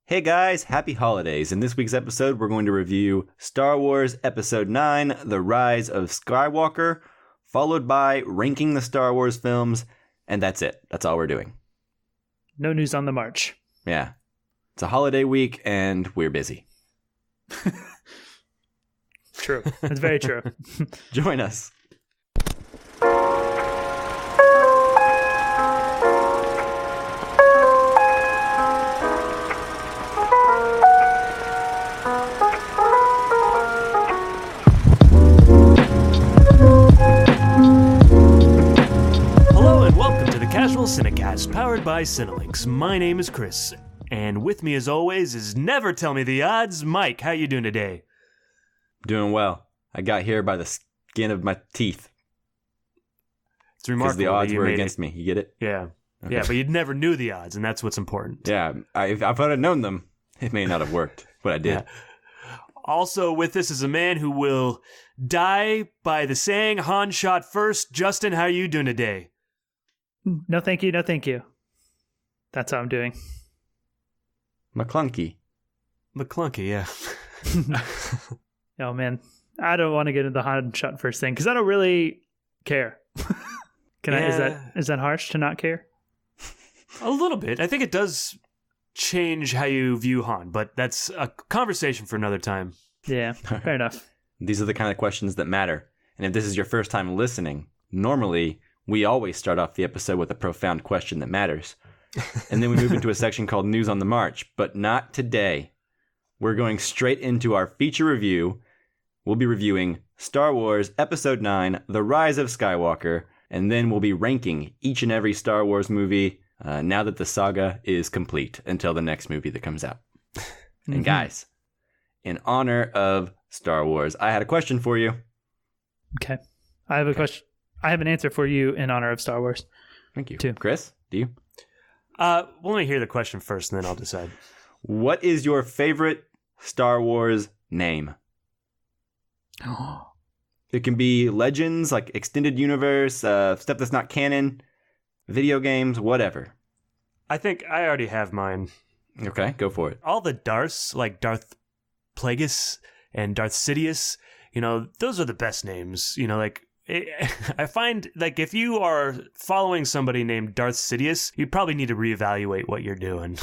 Hey guys, happy holidays. In this week's episode, we're going to review Star Wars Episode 9, The Rise of Skywalker, followed by ranking the Star Wars films, and that's it. That's all we're doing. No news on the march. Yeah. It's a holiday week, and we're busy. True. That's very true. Join us. Cinecast, powered by Cinelinx. My name is Chris, and with me as always is Never Tell Me the Odds, Mike. How you doing today? Doing well. I got here by the skin of my teeth. It's remarkable. Because the odds were against me. You get it? Yeah. Okay. Yeah, but you never knew the odds, and that's what's important. Yeah, if I had known them, it may not have worked, but I did. Yeah. Also with us is a man who will die by the saying, Han shot first. Justin, how are you doing today? No, thank you. No, thank you. That's how I'm doing. McClunky, yeah. Oh, man. I don't want to get into the Han shot first thing because I don't really care. Is that harsh to not care? A little bit. I think it does change how you view Han, but that's a conversation for another time. Yeah, fair enough. These are the kind of questions that matter. And if this is your first time listening, normally we always start off the episode with a profound question that matters. And then we move into a section called News on the March, but not today. We're going straight into our feature review. We'll be reviewing Star Wars Episode 9, The Rise of Skywalker, and then we'll be ranking each and every Star Wars movie now that the saga is complete until the next movie that comes out. And guys, in honor of Star Wars, I had a question for you. Okay. I have a question. I have an answer for you in honor of Star Wars. Thank you. Too. Chris, do you? Well, let me hear the question first, and then I'll decide. What is your favorite Star Wars name? It can be legends, like extended universe, stuff that's not canon, video games, whatever. I think I already have mine. Okay, go for it. All the Darths, like Darth Plagueis and Darth Sidious, those are the best names. I find, like, if you are following somebody named Darth Sidious, you probably need to reevaluate what you're doing,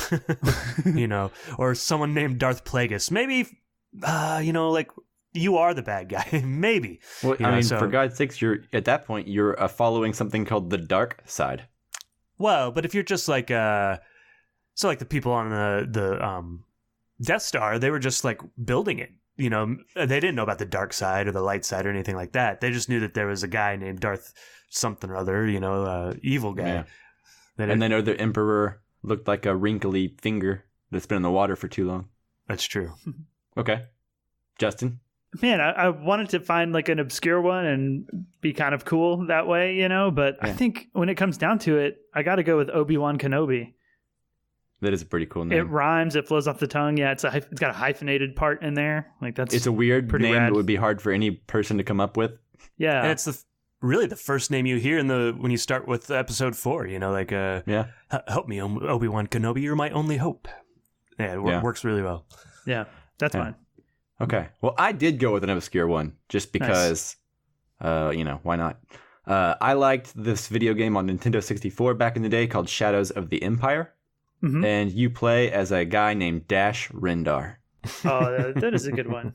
or someone named Darth Plagueis. Maybe, like, you are the bad guy. Maybe. Well, for God's sakes, at that point, you're following something called the dark side. Well, but if you're just like, like the people on the Death Star, they were just, like, building it. They didn't know about the dark side or the light side or anything like that. They just knew that there was a guy named Darth something or other, evil guy. Yeah. And they know the Emperor looked like a wrinkly finger that's been in the water for too long. That's true. Okay. Justin? Man, I wanted to find like an obscure one and be kind of cool that way, but yeah. I think when it comes down to it, I got to go with Obi-Wan Kenobi. That is a pretty cool name. It rhymes. It flows off the tongue. Yeah, it's got a hyphenated part in there. Like it's a weird name rad. That would be hard for any person to come up with. Yeah, and it's really the first name you hear when you start with episode 4. Help me, Obi-Wan Kenobi. You're my only hope. Yeah, it works really well. Yeah, that's fine. Okay. Well, I did go with an obscure one just because, why not? I liked this video game on Nintendo 64 back in the day called Shadows of the Empire. Mm-hmm. And you play as a guy named Dash Rendar. Oh, that is a good one.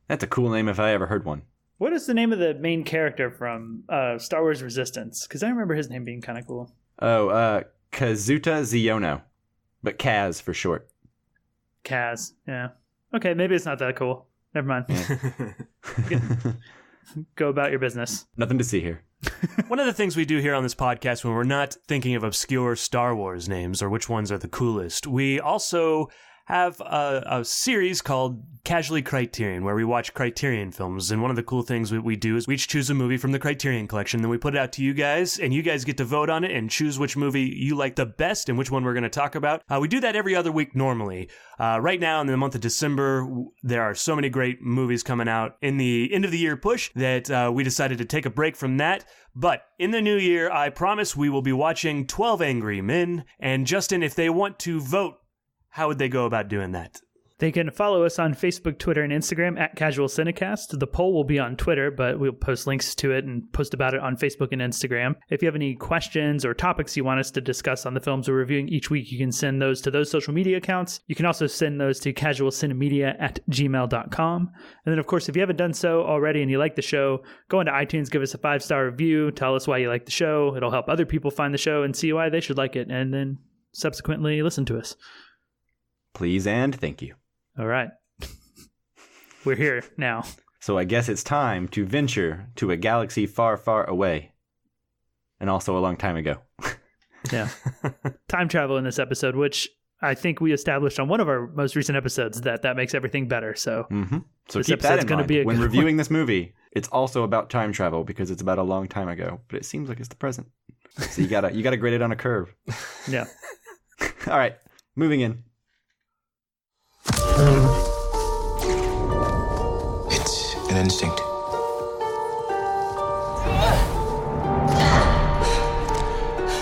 That's a cool name if I ever heard one. What is the name of the main character from Star Wars Resistance? Because I remember his name being kind of cool. Oh, Kazuta Xiono. But Kaz for short. Kaz, yeah. Okay, maybe it's not that cool. Never mind. Yeah. Go about your business. Nothing to see here. One of the things we do here on this podcast when we're not thinking of obscure Star Wars names or which ones are the coolest, we also have a series called Casually Criterion, where we watch Criterion films. And one of the cool things we do is we each choose a movie from the Criterion collection, then we put it out to you guys, and you guys get to vote on it and choose which movie you like the best and which one we're going to talk about. We do that every other week normally. Right now, in the month of December, there are so many great movies coming out in the end of the year push that we decided to take a break from that. But in the new year, I promise we will be watching 12 Angry Men. And Justin, if they want to vote how would they go about doing that? They can follow us on Facebook, Twitter, and Instagram at Casual Cinecast. The poll will be on Twitter, but we'll post links to it and post about it on Facebook and Instagram. If you have any questions or topics you want us to discuss on the films we're reviewing each week, you can send those to those social media accounts. You can also send those to casualcinemedia@gmail.com. And then, of course, if you haven't done so already and you like the show, go into iTunes, give us a 5-star review, tell us why you like the show. It'll help other people find the show and see why they should like it, and then subsequently listen to us. Please and thank you. All right. We're here now. So I guess it's time to venture to a galaxy far, far away. And also a long time ago. Yeah. Time travel in this episode, which I think we established on one of our most recent episodes that makes everything better. So, So keep that in mind. When reviewing this movie, it's also about time travel because it's about a long time ago. But it seems like it's the present. So you gotta grade it on a curve. Yeah. All right. Moving in. It's an instinct.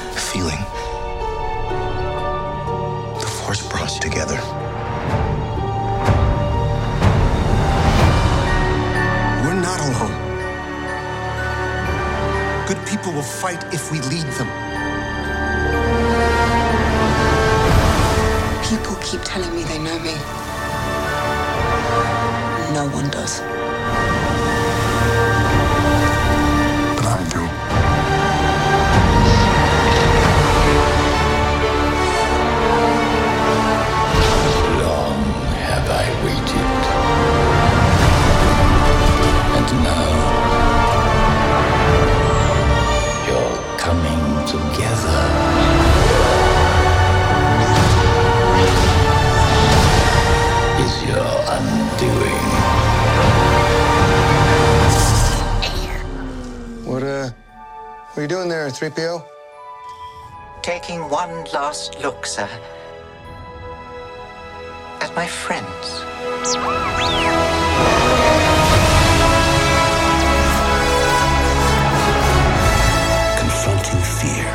A feeling. The Force brought us together. We're not alone. Good people will fight if we lead them. People keep telling me they know me. No one does. But I do. Long have I waited. And now you're coming together. Is your undoing. What are you doing there, 3PO? Taking one last look, sir. At my friends. Confronting fear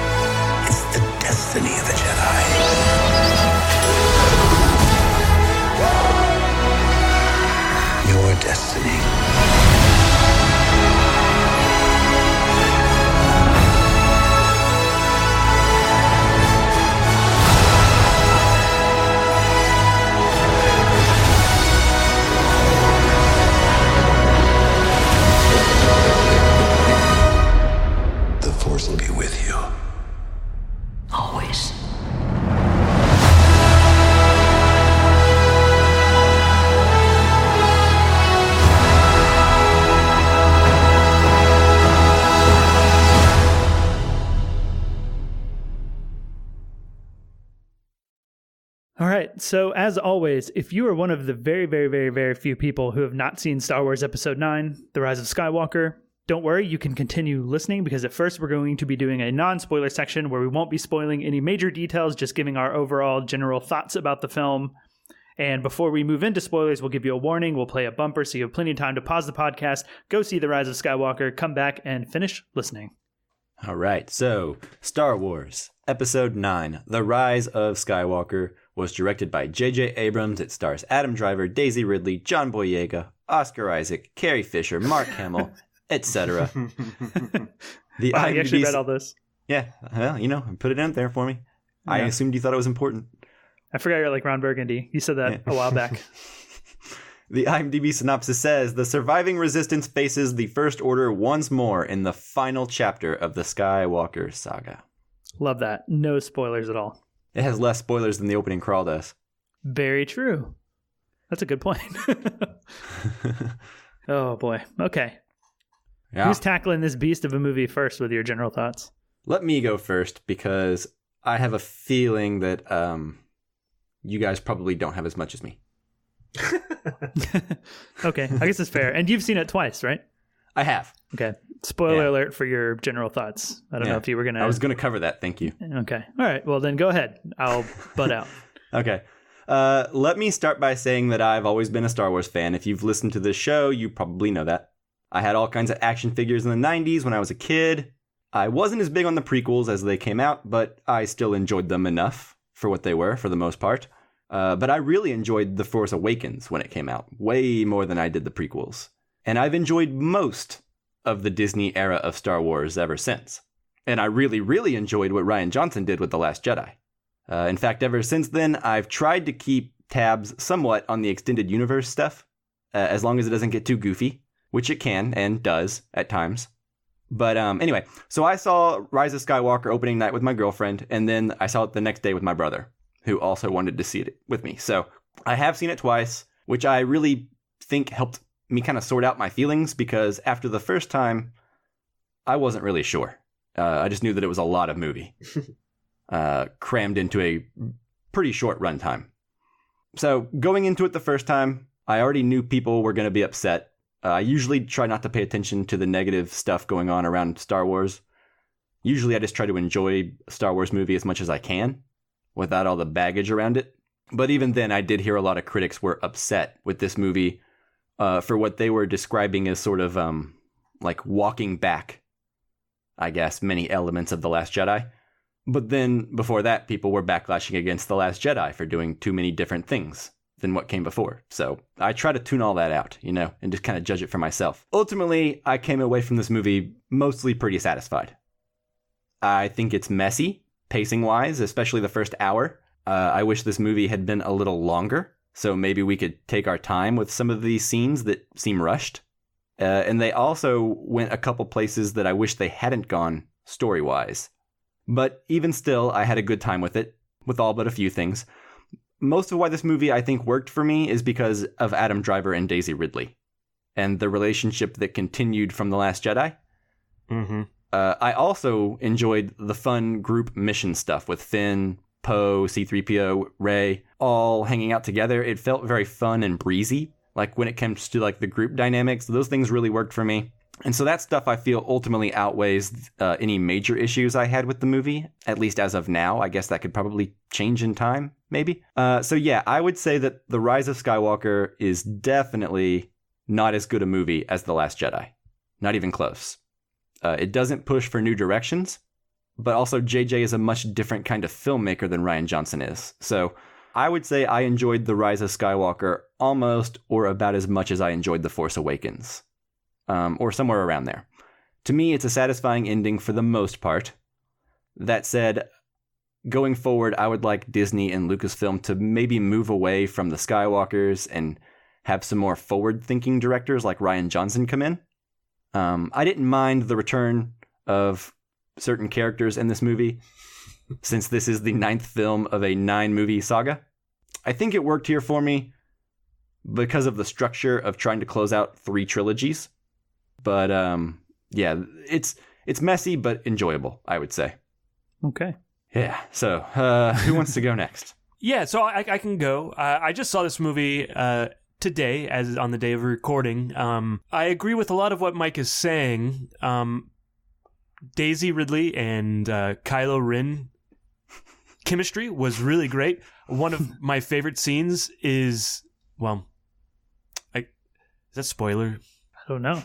is the destiny of a Jedi. Your destiny. The Force will be with you. Always. All right. So, as always, if you are one of the very, very, very, very few people who have not seen Star Wars Episode 9, The Rise of Skywalker, don't worry, you can continue listening because at first we're going to be doing a non-spoiler section where we won't be spoiling any major details, just giving our overall general thoughts about the film. And before we move into spoilers, we'll give you a warning. We'll play a bumper so you have plenty of time to pause the podcast, go see The Rise of Skywalker, come back, and finish listening. All right. So Star Wars Episode 9, The Rise of Skywalker, was directed by J.J. Abrams. It stars Adam Driver, Daisy Ridley, John Boyega, Oscar Isaac, Carrie Fisher, Mark Hamill, etc. Wow, you actually read all this? Yeah, well, put it in there for me. Yeah. I assumed you thought it was important. I forgot you're like Ron Burgundy. You said that a while back. The IMDb synopsis says, the surviving resistance faces the First Order once more in the final chapter of the Skywalker saga. Love that. No spoilers at all. It has less spoilers than the opening crawl does. Very true. That's a good point. Oh, boy. Okay. Yeah. Who's tackling this beast of a movie first with your general thoughts? Let me go first because I have a feeling that you guys probably don't have as much as me. Okay, I guess it's fair. And you've seen it twice, right? I have. Okay. Spoiler alert for your general thoughts. I don't know if you were going to... I was going to cover that. Thank you. Okay. All right. Well, then go ahead. I'll butt out. Okay. Let me start by saying that I've always been a Star Wars fan. If you've listened to this show, you probably know that. I had all kinds of action figures in the 90s when I was a kid. I wasn't as big on the prequels as they came out, but I still enjoyed them enough for what they were, for the most part. But I really enjoyed The Force Awakens when it came out, way more than I did the prequels. And I've enjoyed most of the Disney era of Star Wars ever since. And I really, really enjoyed what Rian Johnson did with The Last Jedi. In fact, ever since then, I've tried to keep tabs somewhat on the extended universe stuff, as long as it doesn't get too goofy, which it can and does at times. But anyway, so I saw Rise of Skywalker opening night with my girlfriend, and then I saw it the next day with my brother, who also wanted to see it with me. So I have seen it twice, which I really think helped me kind of sort out my feelings, because after the first time, I wasn't really sure. I just knew that it was a lot of movie, crammed into a pretty short runtime. So going into it the first time, I already knew people were going to be upset. I usually try not to pay attention to the negative stuff going on around Star Wars. Usually I just try to enjoy a Star Wars movie as much as I can, without all the baggage around it. But even then, I did hear a lot of critics were upset with this movie for what they were describing as sort of like walking back, I guess, many elements of The Last Jedi. But then before that, people were backlashing against The Last Jedi for doing too many different things than what came before. So I try to tune all that out, you know, and just kind of judge it for myself. Ultimately, I came away from this movie mostly pretty satisfied. I think it's messy, pacing-wise, especially the first hour. I wish this movie had been a little longer, so maybe we could take our time with some of these scenes that seem rushed. And they also went a couple places that I wish they hadn't gone story-wise. But even still, I had a good time with it, with all but a few things. Most of why this movie, I think, worked for me is because of Adam Driver and Daisy Ridley, and the relationship that continued from The Last Jedi. Mm-hmm. I also enjoyed the fun group mission stuff with Finn, Poe, C-3PO, Rey, all hanging out together. It felt very fun and breezy. Like when it comes to like the group dynamics, those things really worked for me. And so that stuff I feel ultimately outweighs any major issues I had with the movie, at least as of now. I guess that could probably change in time, maybe. So yeah, I would say that The Rise of Skywalker is definitely not as good a movie as The Last Jedi. Not even close. It doesn't push for new directions, but also JJ is a much different kind of filmmaker than Rian Johnson is. So I would say I enjoyed The Rise of Skywalker almost or about as much as I enjoyed The Force Awakens. Or somewhere around there. To me, it's a satisfying ending for the most part. That said, going forward, I would like Disney and Lucasfilm to maybe move away from the Skywalkers and have some more forward-thinking directors like Rian Johnson come in. I didn't mind the return of certain characters in this movie, since this is the 9th film of a 9-movie saga. I think it worked here for me because of the structure of trying to close out 3 trilogies. But yeah, it's messy but enjoyable, I would say. Okay. Yeah. So who wants to go next? Yeah, so I can go. I just saw this movie today, as on the day of recording. I agree with a lot of what Mike is saying. Daisy Ridley and Kylo Ren chemistry was really great. One of my favorite scenes is, well, is that spoiler? I don't know.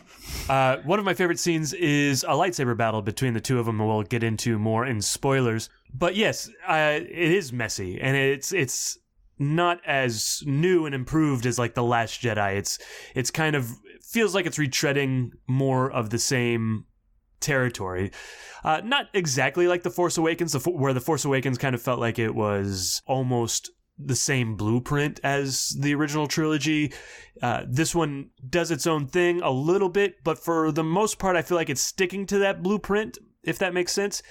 One of my favorite scenes is a lightsaber battle between the two of them, and we'll get into more in spoilers. But yes, it is messy, and it's not as new and improved as like The Last Jedi. It's kind of feels like it's retreading more of the same territory. Not exactly like The Force Awakens, where The Force Awakens kind of felt like it was almost the same blueprint as the original trilogy. This one does its own thing a little bit, but for the most part, I feel like it's sticking to that blueprint, if that makes sense.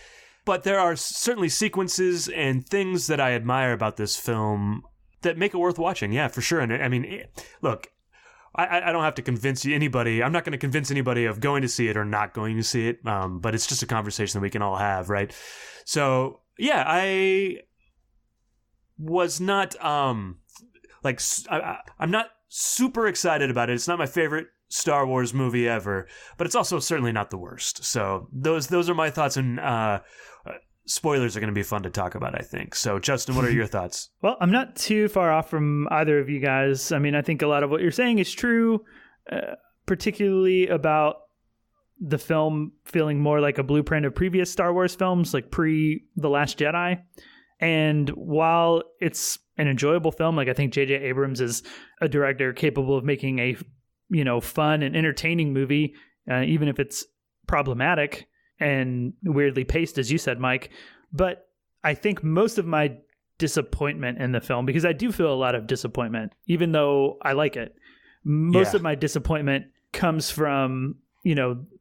But there are certainly sequences and things that I admire about this film that make it worth watching. Yeah, for sure. And I mean, look, I don't have to convince anybody. I'm not going to convince anybody of going to see it or not going to see it. But it's just a conversation that we can all have, right? So yeah, I was not I'm not super excited about it. It's not my favorite Star Wars movie ever, but it's also certainly not the worst. So those are my thoughts, and spoilers are going to be fun to talk about, I think. So Justin, what are your thoughts? Well, I'm not too far off from either of you guys. I mean, I think a lot of what you're saying is true, particularly about the film feeling more like a blueprint of previous Star Wars films, like pre The Last Jedi. And while it's an enjoyable film, like I think J.J. Abrams is a director capable of making a, fun and entertaining movie, even if it's problematic and weirdly paced, as you said, Mike. But I think most of my disappointment in the film, because I do feel a lot of disappointment, even though I like it, most of my disappointment comes from,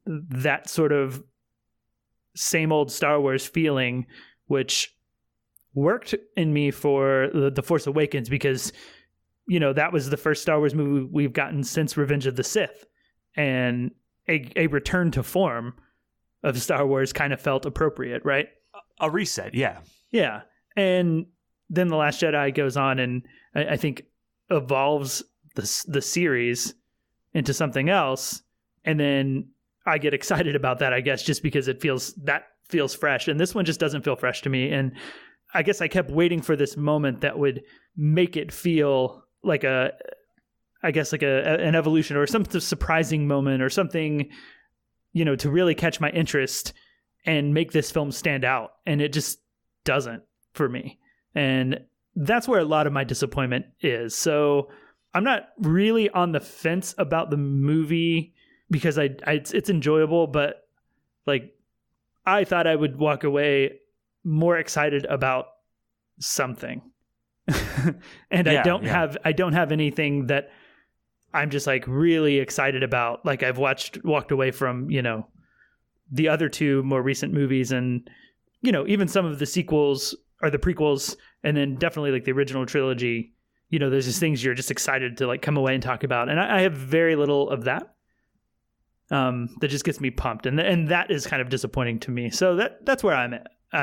that sort of same old Star Wars feeling, which worked in me for The Force Awakens, because that was the first Star Wars movie we've gotten since Revenge of the Sith, and a return to form of Star Wars kind of felt appropriate, right? A reset, yeah. And then The Last Jedi goes on and I think evolves the series into something else, and then I get excited about that, I guess, just because it feels fresh, and this one just doesn't feel fresh to me. And I guess I kept waiting for this moment that would make it feel like an evolution or some surprising moment or something, to really catch my interest and make this film stand out. And it just doesn't for me. And that's where a lot of my disappointment is. So I'm not really on the fence about the movie because it's enjoyable, but like I thought I would walk away more excited about something. And I don't have anything that I'm just like really excited about. Like I've walked away from, the other two more recent movies, and, even some of the sequels or the prequels, and then definitely like the original trilogy, there's just things you're just excited to like come away and talk about. And I have very little of that. That just gets me pumped, and that is kind of disappointing to me. So that's where I'm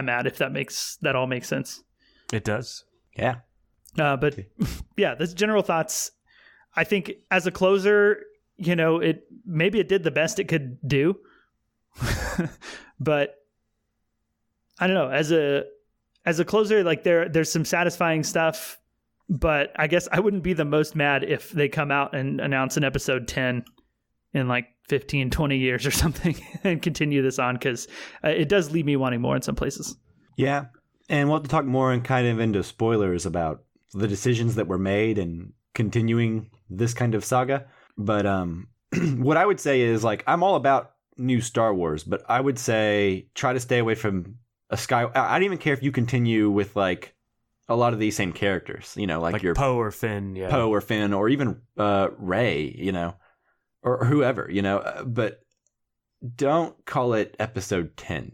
at. If that all makes sense. It does. Yeah. But yeah, that's general thoughts. I think as a closer, it did the best it could do, but I don't know. As a closer, like there's some satisfying stuff, but I guess I wouldn't be the most mad if they come out and announce an episode 10 in like 15, 20 years or something and continue this on, because it does leave me wanting more in some places. Yeah. And we'll have to talk more and kind of into spoilers about the decisions that were made and continuing this kind of saga. But what I would say is, like, I'm all about new Star Wars, but I would say try to stay away from a Sky. I don't even care if you continue with like a lot of these same characters, like your Poe or Finn, or even Rey, or whoever, but don't call it episode 10.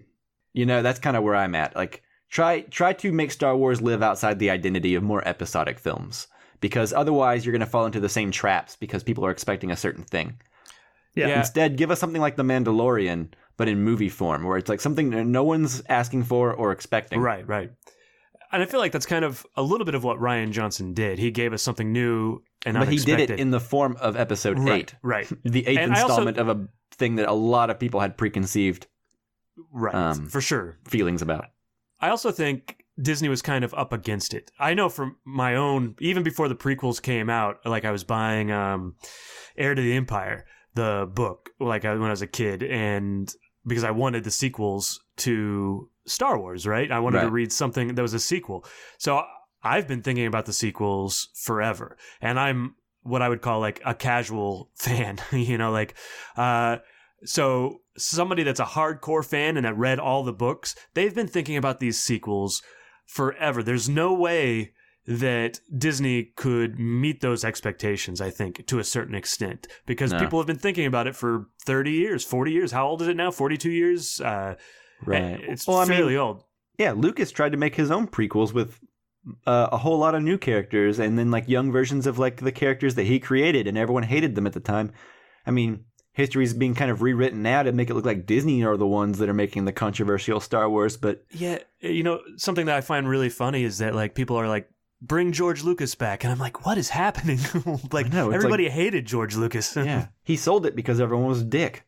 That's kind of where I'm at. Like, try to make Star Wars live outside the identity of more episodic films, because otherwise you're going to fall into the same traps because people are expecting a certain thing. Yeah. Instead, give us something like The Mandalorian, but in movie form, where it's like something that no one's asking for or expecting. Right. And I feel like that's kind of a little bit of what Rian Johnson did. He gave us something new and unexpected. But he did it in the form of episode 8. Right. The 8th installment of a thing that a lot of people had preconceived for sure feelings about. I also think Disney was kind of up against it. I know from my own, even before the prequels came out, like I was buying Heir to the Empire, the book, like when I was a kid, and because I wanted the sequels to Star Wars, right? I wanted to read something that was a sequel. So I've been thinking about the sequels forever, and I'm what I would call like a casual fan, so somebody that's a hardcore fan and that read all the books, they've been thinking about these sequels forever. There's no way that Disney could meet those expectations, I think, to a certain extent, because people have been thinking about it for 30 years, 40 years. How old is it now? 42 years? Right. It's fairly old. Yeah, Lucas tried to make his own prequels with a whole lot of new characters, and then like young versions of like the characters that he created, and everyone hated them at the time. I mean, history's being kind of rewritten now to make it look like Disney are the ones that are making the controversial Star Wars. But yeah, something that I find really funny is that like people are like, bring George Lucas back, and I'm like, what is happening? Everybody hated George Lucas. Yeah, he sold it because everyone was a dick.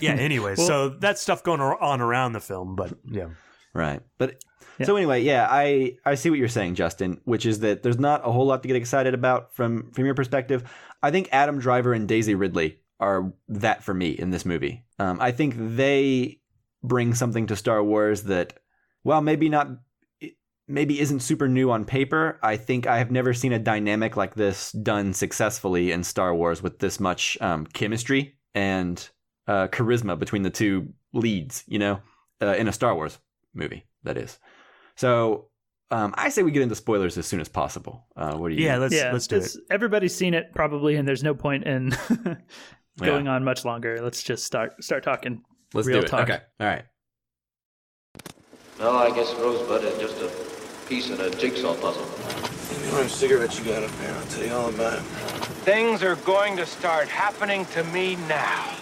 Yeah. Anyway, so that's stuff going on around the film, but yeah, right. But so anyway, yeah, I see what you're saying, Justin, which is that there's not a whole lot to get excited about from your perspective. I think Adam Driver and Daisy Ridley are that for me in this movie. I think they bring something to Star Wars that, well, maybe maybe isn't super new on paper. I think I have never seen a dynamic like this done successfully in Star Wars with this much chemistry and charisma between the two leads, in a Star Wars movie, that is. So I say we get into spoilers as soon as possible. What do you? Yeah, let's do it. Everybody's seen it probably, and there's no point in going on much longer. Let's just start talking. Let's real do it. talk. Okay. All right. No, I guess Rosebud is just a piece in a jigsaw puzzle. How many cigarettes you got up there? I'll tell you all about it. Things are going to start happening to me now.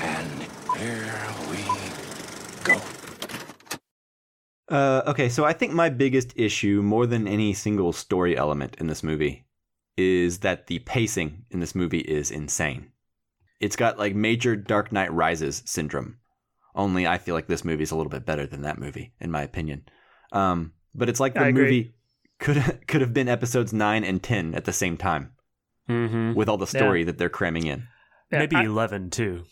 And here we go. Okay, so I think my biggest issue, more than any single story element in this movie, is that the pacing in this movie is insane. It's got like major Dark Knight Rises syndrome. Only I feel like this movie is a little bit better than that movie, in my opinion. But it's like the movie could have been episodes 9 and 10 at the same time, with all the story that they're cramming in. Yeah, Maybe 11 too.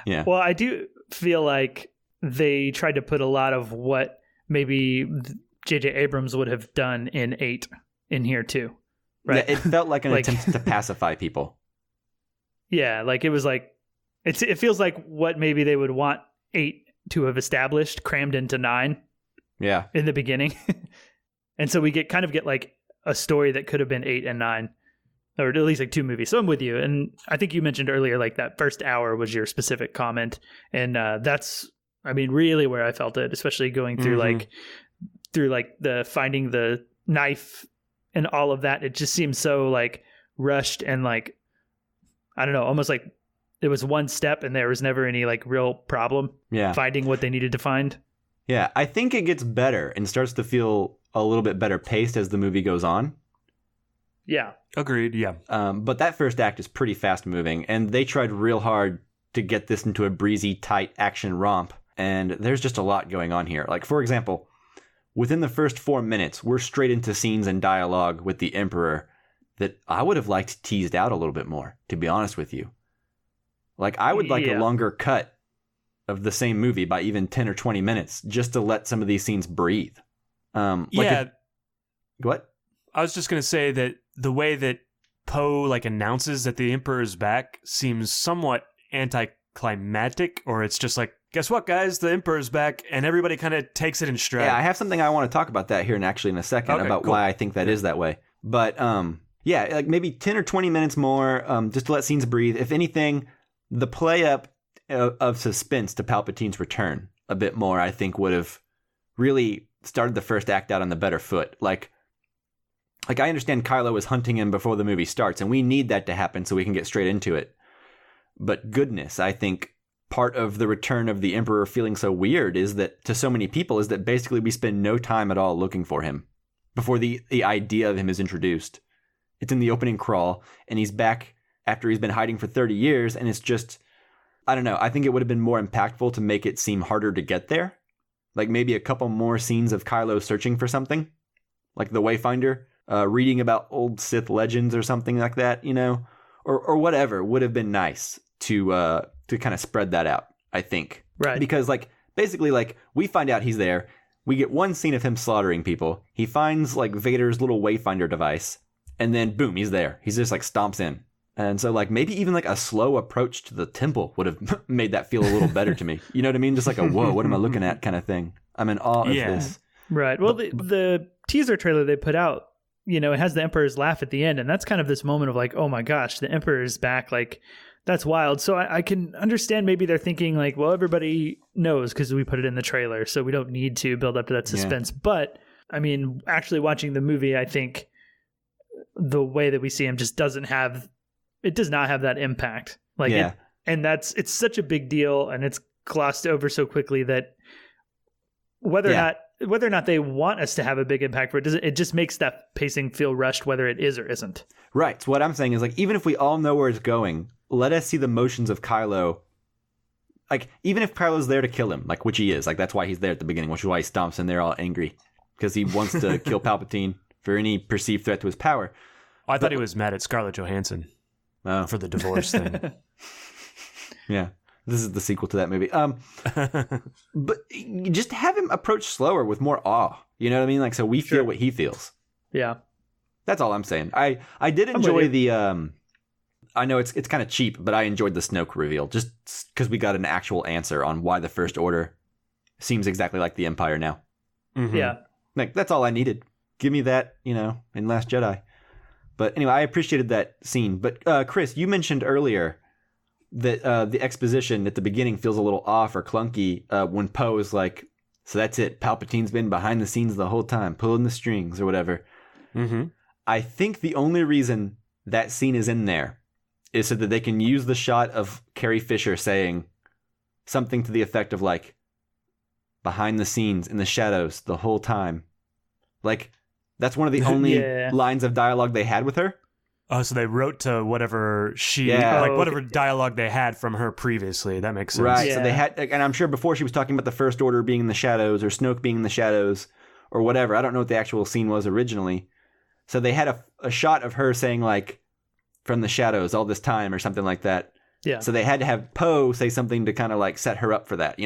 Yeah. Well, I do feel like they tried to put a lot of what maybe J.J. Abrams would have done in 8 in here too, right? Yeah, it felt like an attempt to pacify people. Yeah, like it was like it feels like what maybe they would want 8 to have established crammed into 9. Yeah. In the beginning. And so we get like a story that could have been 8 and 9, or at least like 2 movies. So I'm with you. And I think you mentioned earlier, like that first hour was your specific comment. And that's, I mean, really where I felt it, especially going through like the finding the knife and all of that. It just seems so like rushed and like, I don't know, almost like it was one step and there was never any like real problem finding what they needed to find. Yeah, I think it gets better and starts to feel a little bit better paced as the movie goes on. Yeah. Agreed, yeah. But that first act is pretty fast moving, and they tried real hard to get this into a breezy, tight action romp, and there's just a lot going on here. Like, for example, within the first 4 minutes, we're straight into scenes and dialogue with the Emperor that I would have liked teased out a little bit more, to be honest with you. Like, I would like a longer cut of the same movie by even 10 or 20 minutes just to let some of these scenes breathe. What? I was just going to say that the way that Poe like announces that the Emperor's back seems somewhat anticlimactic, or it's just like, guess what, guys? The Emperor's back, and everybody kind of takes it in stride. Yeah, I have something I want to talk about that here in a second about why I think that is that way. But yeah, like maybe 10 or 20 minutes more just to let scenes breathe. If anything, the play up of suspense to Palpatine's return a bit more, I think, would have really started the first act out on the better foot. Like I understand Kylo is hunting him before the movie starts, and we need that to happen so we can get straight into it. But goodness, I think part of the return of the Emperor feeling so weird is that, to so many people, is that basically we spend no time at all looking for him before the idea of him is introduced. It's in the opening crawl, and he's back after he's been hiding for 30 years, and it's just, I don't know, I think it would have been more impactful to make it seem harder to get there. Like maybe a couple more scenes of Kylo searching for something, like the Wayfinder, reading about old Sith legends or something like that, or whatever would have been nice to kind of spread that out, I think. Right. Because like basically like we find out he's there. We get one scene of him slaughtering people. He finds like Vader's little Wayfinder device, and then boom, he's there. He's just like stomps in. And so like maybe even like a slow approach to the temple would have made that feel a little better to me. You know what I mean? Just like a whoa, what am I looking at kind of thing. I'm in awe of this. Right. Well, the teaser trailer they put out, it has the Emperor's laugh at the end, and that's kind of this moment of like, oh my gosh, the Emperor's back. Like, that's wild. So I can understand maybe they're thinking like, well, everybody knows because we put it in the trailer, so we don't need to build up to that suspense. Yeah. But I mean, actually watching the movie, I think the way that we see him just does not have that impact. Like, it's such a big deal, and it's glossed over so quickly that whether or not they want us to have a big impact for it, it just makes that pacing feel rushed, whether it is or isn't. Right. So what I'm saying is like, even if we all know where it's going, let us see the motions of Kylo. Like, even if Kylo's there to kill him, like, which he is, like, that's why he's there at the beginning, which is why he stomps in there all angry, because he wants to kill Palpatine for any perceived threat to his power. I thought he was mad at Scarlett Johansson for the divorce thing. Yeah. This is the sequel to that movie. But you just have him approach slower with more awe. You know what I mean? Like, so we feel what he feels. Yeah. That's all I'm saying. I did enjoy the I know it's kind of cheap, but I enjoyed the Snoke reveal just because we got an actual answer on why the First Order seems exactly like the Empire now. Mm-hmm. Yeah. Like, that's all I needed. Give me that, in Last Jedi. But anyway, I appreciated that scene. But Chris, you mentioned earlier that the exposition at the beginning feels a little off or clunky when Poe is like, so that's it. Palpatine's been behind the scenes the whole time, pulling the strings or whatever. Mm-hmm. I think the only reason that scene is in there is so that they can use the shot of Carrie Fisher saying something to the effect of like, behind the scenes in the shadows the whole time. Like, that's one of the only lines of dialogue they had with her. Oh, so they wrote to whatever whatever dialogue they had from her previously. That makes sense. Right. Yeah. So they had, and I'm sure before she was talking about the First Order being in the shadows or Snoke being in the shadows or whatever. I don't know what the actual scene was originally. So they had a shot of her saying like, from the shadows all this time or something like that. Yeah. So they had to have Poe say something to kind of like set her up for that,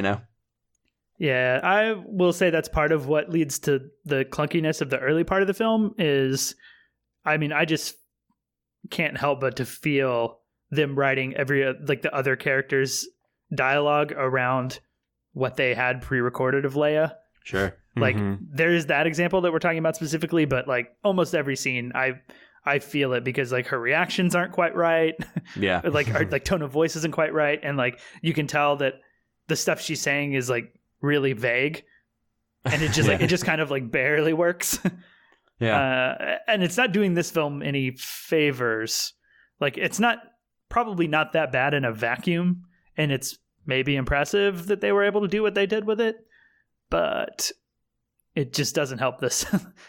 Yeah, I will say that's part of what leads to the clunkiness of the early part of the film is, I just can't help but to feel them writing the other characters' dialogue around what they had pre-recorded of Leia. Sure. Like, there's that example that we're talking about specifically, but like almost every scene, I feel it because like her reactions aren't quite right. Yeah. Like her tone of voice isn't quite right. And like, you can tell that the stuff she's saying is like really vague and it just it just kind of like barely works. And it's not doing this film any favors. Like, it's probably not that bad in a vacuum, and it's maybe impressive that they were able to do what they did with it, but it just doesn't help this.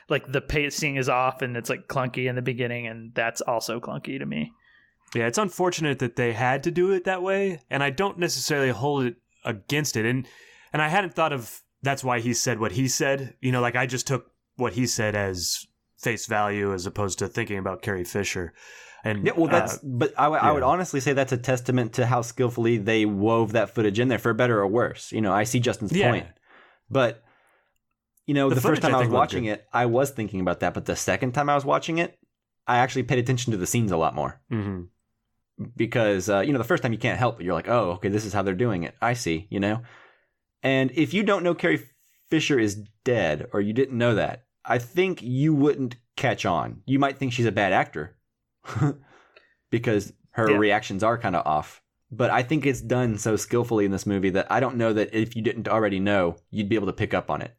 Like, the pacing is off and it's like clunky in the beginning, and that's also clunky to me. Yeah, it's unfortunate that they had to do it that way, and I don't necessarily hold it against it. And I hadn't thought of that's why he said what he said. Like, I just took what he said as face value as opposed to thinking about Carrie Fisher. And yeah, well, I would honestly say that's a testament to how skillfully they wove that footage in there, for better or worse. I see Justin's point, but the first time I was watching it, I was thinking about that, but the second time I was watching it, I actually paid attention to the scenes a lot more. Mm-hmm. Because the first time you can't help it. You're like, oh, okay, this is how they're doing it. I see, And if you don't know Carrie Fisher is dead, or you didn't know that, I think you wouldn't catch on. You might think she's a bad actor because her reactions are kind of off. But I think it's done so skillfully in this movie that I don't know that if you didn't already know, you'd be able to pick up on it.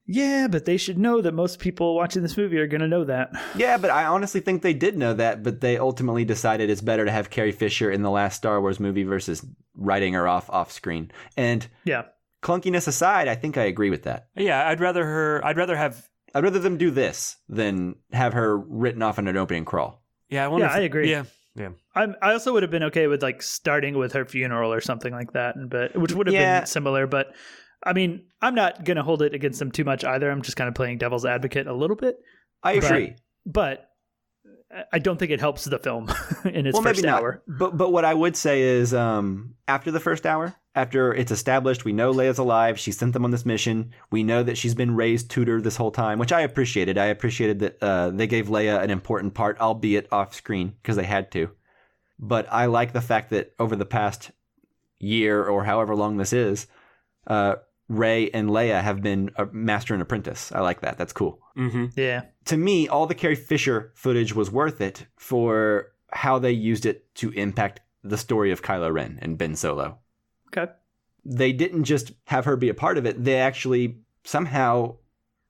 Yeah, but they should know that most people watching this movie are going to know that. Yeah, but I honestly think they did know that, but they ultimately decided it's better to have Carrie Fisher in the last Star Wars movie versus writing her off screen. And clunkiness aside, I think I agree with that. Yeah, I'd rather them do this than have her written off in an opening crawl. Yeah, I agree. Yeah. I also would have been okay with like starting with her funeral or something like that, which would have been similar, but I'm not going to hold it against them too much either. I'm just kind of playing devil's advocate a little bit. I agree. But I don't think it helps the film in its first hour. But what I would say is after the first hour, after it's established, we know Leia's alive. She sent them on this mission. We know that she's been raised tutor this whole time, which I appreciated. I appreciated that they gave Leia an important part, albeit off screen, because they had to. But I like the fact that over the past year or however long this is, Rey and Leia have been a master and apprentice. I like that. That's cool. Mm-hmm. Yeah. To me, all the Carrie Fisher footage was worth it for how they used it to impact the story of Kylo Ren and Ben Solo. Okay. They didn't just have her be a part of it. They actually somehow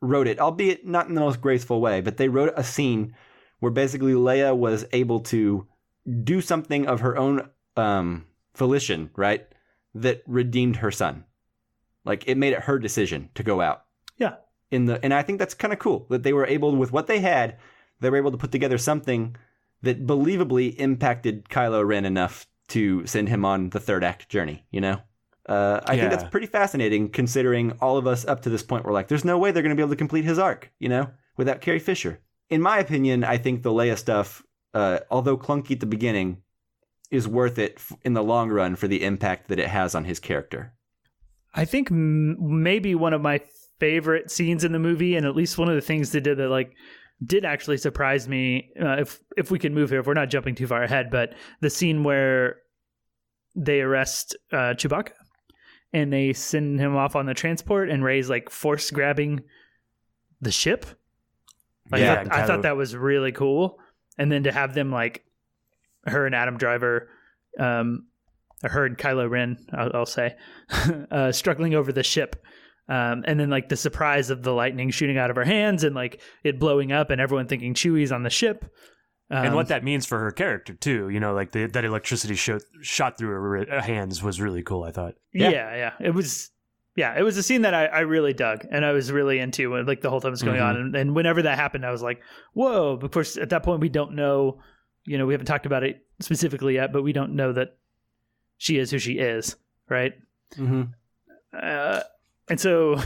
wrote it, albeit not in the most graceful way, but they wrote a scene where basically Leia was able to do something of her own volition, right? That redeemed her son. Like, it made it her decision to go out. Yeah. And I think that's kind of cool that they were able, with what they had, they were able to put together something that believably impacted Kylo Ren enough to send him on the third act journey, I think that's pretty fascinating, considering all of us up to this point were like, there's no way they're going to be able to complete his arc, without Carrie Fisher. In my opinion, I think the Leia stuff, although clunky at the beginning, is worth it in the long run for the impact that it has on his character. I think maybe one of my favorite scenes in the movie, and at least one of the things they did that like did actually surprise me, if we can move here, if we're not jumping too far ahead, but the scene where they arrest Chewbacca and they send him off on the transport, and Rey's like force grabbing the ship. Like, Yeah, I thought that was really cool. And then to have them like her and Adam Driver, or her and Kylo Ren, I'll say, struggling over the ship. And then like the surprise of the lightning shooting out of her hands and like it blowing up and everyone thinking Chewie's on the ship. And what that means for her character too, you know, like that electricity shot through her hands was really cool, I thought. Yeah. It was a scene that I really dug and I was really into like the whole time it was going on. And whenever that happened, I was like, whoa. Of course, at that point, we don't know, you know, we haven't talked about it specifically yet, but we don't know that she is who she is, right? Mm-hmm. And so,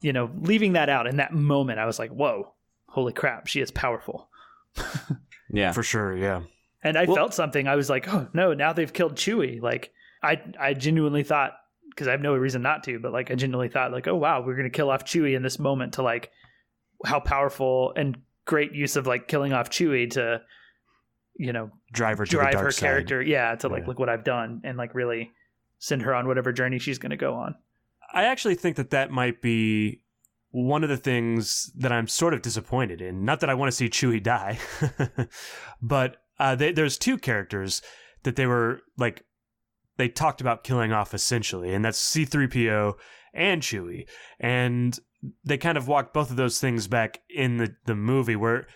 you know, leaving that out in that moment, I was like, whoa, holy crap, she is powerful. Yeah, for sure. Yeah. And I felt something. I was like, oh no, now they've killed Chewie. Like I genuinely thought, because I have no reason not to, but like I genuinely thought like, oh wow, we're going to kill off Chewie in this moment, to like how powerful and great use of like killing off Chewie to, you know, drive her her side. character. Yeah. To like, look what I've done, and like really send her on whatever journey she's going to go on. I actually think that might be one of the things that I'm sort of disappointed in. Not that I want to see Chewie die, but there's two characters that they talked about killing off essentially, and that's C-3PO and Chewie. And they kind of walked both of those things back in the movie where,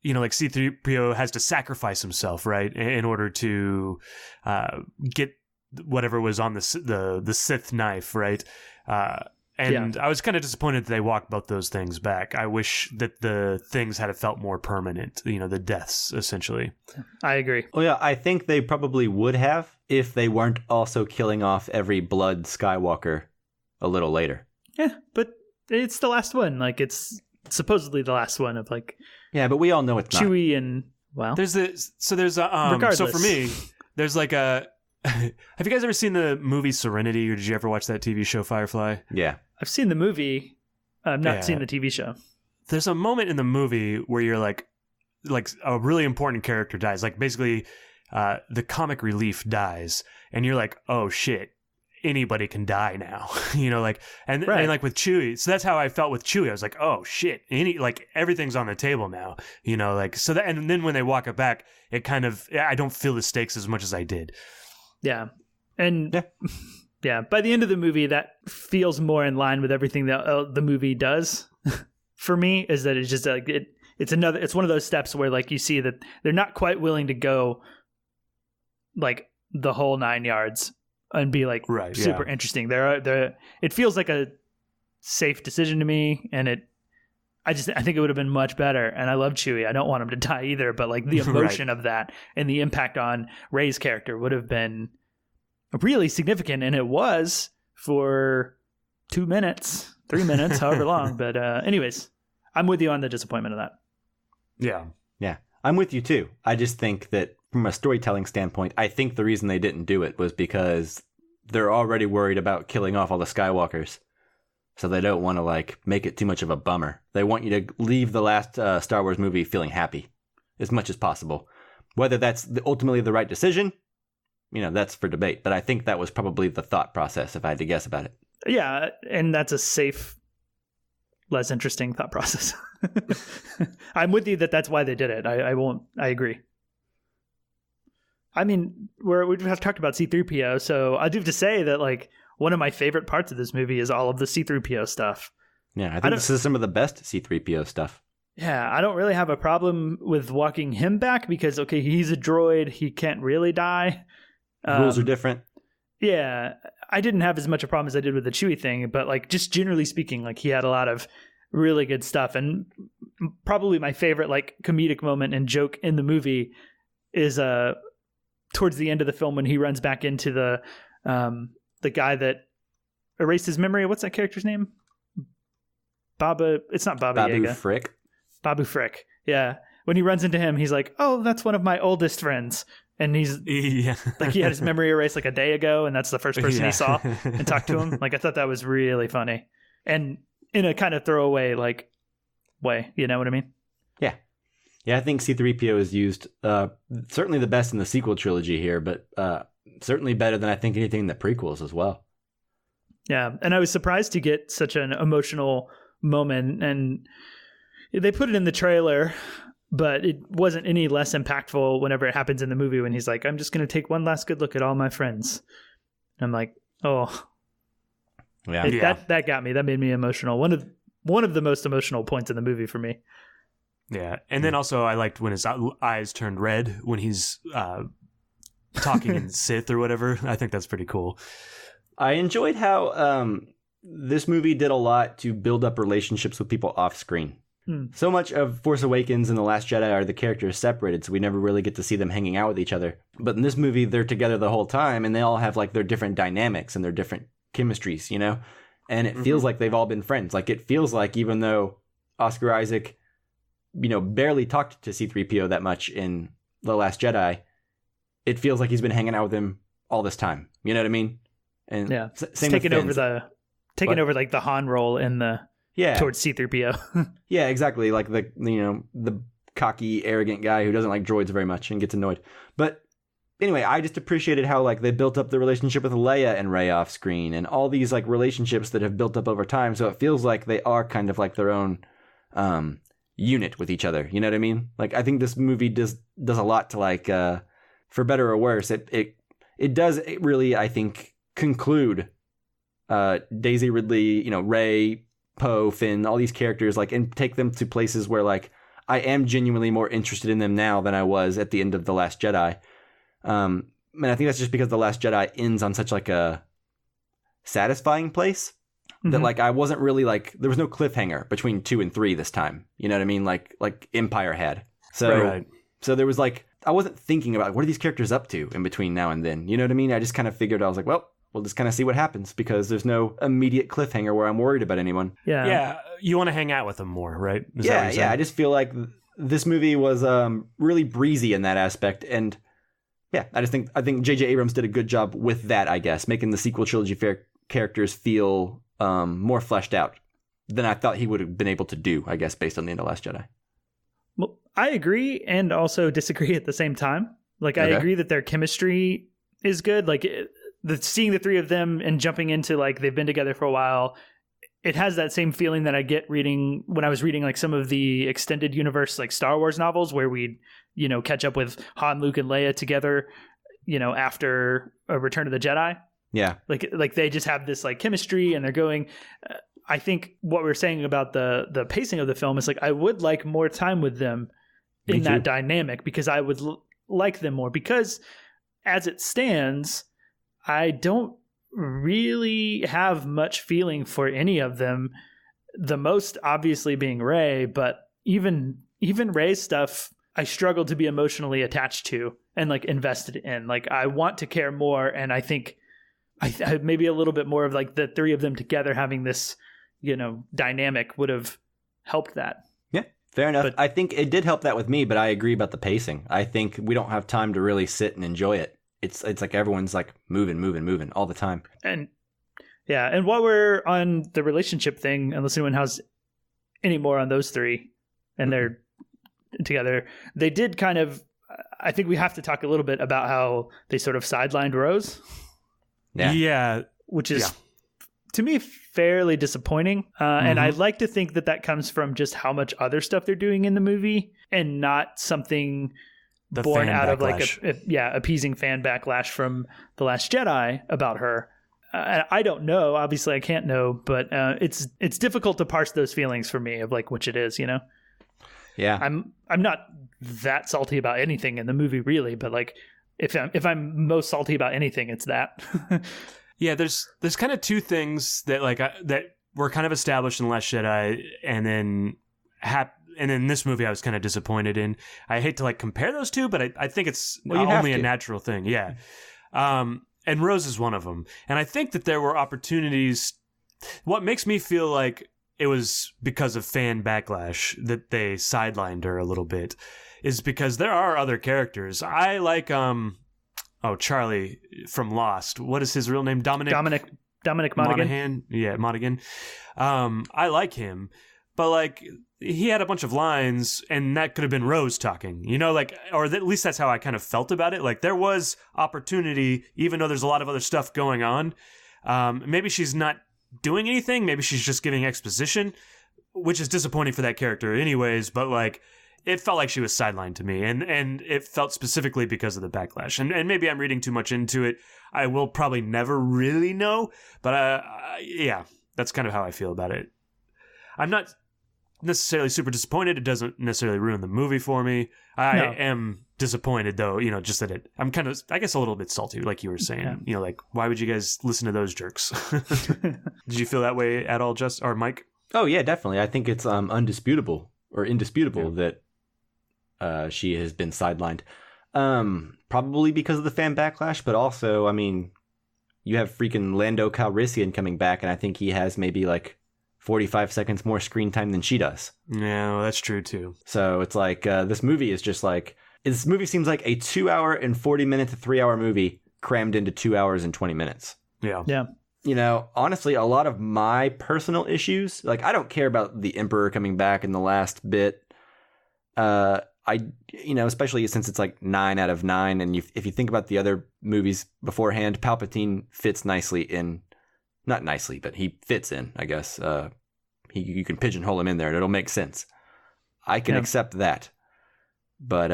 you know, like C-3PO has to sacrifice himself, right, in order to get whatever was on the Sith knife, right? And I was kind of disappointed that they walked both those things back. I wish that the things had felt more permanent, you know, the deaths, essentially. I agree. Well, yeah, I think they probably would have if they weren't also killing off every blood Skywalker a little later. Yeah, but it's the last one. Like, it's supposedly the last one of, like... Yeah, but we all know it's not. Chewie and... Well... Regardless. So for me, there's like a... Have you guys ever seen the movie Serenity, or did you ever watch that TV show Firefly? Yeah. I've seen the movie. I've not seen the TV show. There's a moment in the movie where you're like a really important character dies. Like basically the comic relief dies and you're like, oh shit, anybody can die now. You know, like, and like with Chewie. So that's how I felt with Chewie. I was like, oh shit, everything's on the table now, you know, like, so that, and then when they walk it back, it kind of, I don't feel the stakes as much as I did. Yeah. And yeah, by the end of the movie, that feels more in line with everything that the movie does for me, is that it's just like, it's one of those steps where like you see that they're not quite willing to go like the whole 9 yards and be like super interesting. It feels like a safe decision to me, and I think it would have been much better. And I love Chewie. I don't want him to die either, but like the emotion of that and the impact on Rey's character would have been really significant. And it was for 2 minutes, 3 minutes, however long. But anyways, I'm with you on the disappointment of that. Yeah. Yeah. I'm with you too. I just think that from a storytelling standpoint, I think the reason they didn't do it was because they're already worried about killing off all the Skywalkers. So they don't want to like make it too much of a bummer. They want you to leave the last Star Wars movie feeling happy as much as possible. Whether that's ultimately the right decision, you know, that's for debate. But I think that was probably the thought process, if I had to guess about it. Yeah, and that's a safe, less interesting thought process. I'm with you that's why they did it. I agree. I mean, we have talked about C-3PO, so I do have to say that like one of my favorite parts of this movie is all of the C-3PO stuff. Yeah, I think this is some of the best C-3PO stuff. Yeah, I don't really have a problem with walking him back because, okay, he's a droid. He can't really die. Rules are different. Yeah, I didn't have as much a problem as I did with the Chewie thing, but like just generally speaking, like he had a lot of really good stuff. And probably my favorite like comedic moment and joke in the movie is towards the end of the film when he runs back into the guy that erased his memory. What's that character's name? It's not Baba Yaga. Frick. Babu Frick. Yeah. when he runs into him, he's like, "Oh, that's one of my oldest friends." And he's like, he had his memory erased like a day ago, and that's the first person he saw and talked to him. Like, I thought that was really funny, and in a kind of throwaway like way. You know what I mean? Yeah, I think C-3PO is used certainly the best in the sequel trilogy here, but certainly better than I think anything in the prequels as well. Yeah, and I was surprised to get such an emotional moment, and they put it in the trailer, but it wasn't any less impactful whenever it happens in the movie when he's like, "I'm just going to take one last good look at all my friends." And I'm like, oh. Yeah. That got me. That made me emotional. One of the most emotional points in the movie for me. Yeah, and then also I liked when his eyes turned red when he's talking in Sith or whatever. I think that's pretty cool. I enjoyed how this movie did a lot to build up relationships with people off screen. So much of Force Awakens and The Last Jedi are the characters separated, so we never really get to see them hanging out with each other. But in this movie, they're together the whole time, and they all have like their different dynamics and their different chemistries, you know? And it feels like they've all been friends. Like, it feels like even though Oscar Isaac, barely talked to C-3PO that much in The Last Jedi, it feels like he's been hanging out with him all this time. You know what I mean? And same taking with Finn. over like the Han role in the towards C-3PO. Yeah, exactly. Like the cocky, arrogant guy who doesn't like droids very much and gets annoyed. But anyway, I just appreciated how like they built up the relationship with Leia and Rey off screen, and all these like relationships that have built up over time. So it feels like they are kind of like their own unit with each other. You know what I mean? Like, I think this movie does a lot to like, for better or worse, it does really, I think, conclude Daisy Ridley, Rey, Poe, Finn, all these characters, like, and take them to places where like I am genuinely more interested in them now than I was at the end of The Last Jedi. And I think that's just because The Last Jedi ends on such like a satisfying place. That like I wasn't really like, there was no cliffhanger between 2 and 3 this time. You know what I mean? Like Empire had. So there was like, I wasn't thinking about what are these characters up to in between now and then. You know what I mean? I just kind of figured, I was like, well, we'll just kind of see what happens because there's no immediate cliffhanger where I'm worried about anyone. Yeah. You want to hang out with them more, right? Yeah. I just feel like this movie was really breezy in that aspect. And yeah, I think J.J. Abrams did a good job with that, I guess, making the sequel trilogy characters feel more fleshed out than I thought he would have been able to do, I guess, based on the end of Last Jedi. Well, I agree and also disagree at the same time. Like, I agree that their chemistry is good. Like, seeing the three of them and jumping into, like, they've been together for a while, it has that same feeling that I get when I was reading, like, some of the extended universe, like, Star Wars novels where we'd, catch up with Han, Luke, and Leia together, after Return of the Jedi. Yeah. Like they just have this like chemistry and they're going, I think what we're saying about the pacing of the film is like, I would like more time with them in that dynamic because I would like them more because as it stands, I don't really have much feeling for any of them. The most obviously being Rey, but even Rey's stuff, I struggle to be emotionally attached to and like invested in. Like I want to care more. And I think I maybe a little bit more of like the three of them together having this, dynamic would have helped that. Yeah, fair enough. But I think it did help that with me, but I agree about the pacing. I think we don't have time to really sit and enjoy it. It's like everyone's like moving all the time. And yeah, and while we're on the relationship thing, unless anyone has any more on those three and they're together, they did kind of, I think we have to talk a little bit about how they sort of sidelined Rose. Yeah. Which is, to me, fairly disappointing. And I'd like to think that comes from just how much other stuff they're doing in the movie and not something born out of like appeasing fan backlash from The Last Jedi about her. I don't know. Obviously, I can't know, but it's difficult to parse those feelings for me of like which it is, Yeah. I'm not that salty about anything in the movie, really, but like if I'm most salty about anything, it's that. Yeah, there's kind of two things that like that were kind of established in The Last Jedi, and then in this movie I was kind of disappointed in. I hate to like compare those two, but I think it's only a natural thing. Yeah. And Rose is one of them. And I think that there were opportunities. What makes me feel like it was because of fan backlash that they sidelined her a little bit, is because there are other characters. I like Charlie from Lost. What is his real name? Dominic Monaghan. Yeah, Monaghan. I like him, but like he had a bunch of lines, and that could have been Rose talking, you know, like, or at least that's how I kind of felt about it. Like there was opportunity, even though there's a lot of other stuff going on. Maybe she's not doing anything. Maybe she's just giving exposition, which is disappointing for that character anyways. But like, it felt like she was sidelined to me, and it felt specifically because of the backlash. And maybe I'm reading too much into it. I will probably never really know, but yeah, that's kind of how I feel about it. I'm not necessarily super disappointed. It doesn't necessarily ruin the movie for me. I am disappointed though, you know, just that I'm kind of, I guess, a little bit salty, like you were saying, you know, like, why would you guys listen to those jerks? Did you feel that way at all, or Mike? Oh yeah, definitely. I think it's indisputable that she has been sidelined. Probably because of the fan backlash, but also, I mean, you have freaking Lando Calrissian coming back, and I think he has maybe like 45 seconds more screen time than she does. Yeah, well, that's true too. So it's like, this movie seems like a 2 hour and 40 minute to 3 hour movie crammed into 2 hours and 20 minutes. Yeah. You know, honestly, a lot of my personal issues, like I don't care about the Emperor coming back in the last bit. Especially since it's like 9 out of 9. And if you think about the other movies beforehand, Palpatine fits nicely in. Not nicely, but he fits in, I guess. You can pigeonhole him in there and it'll make sense. I can accept that. But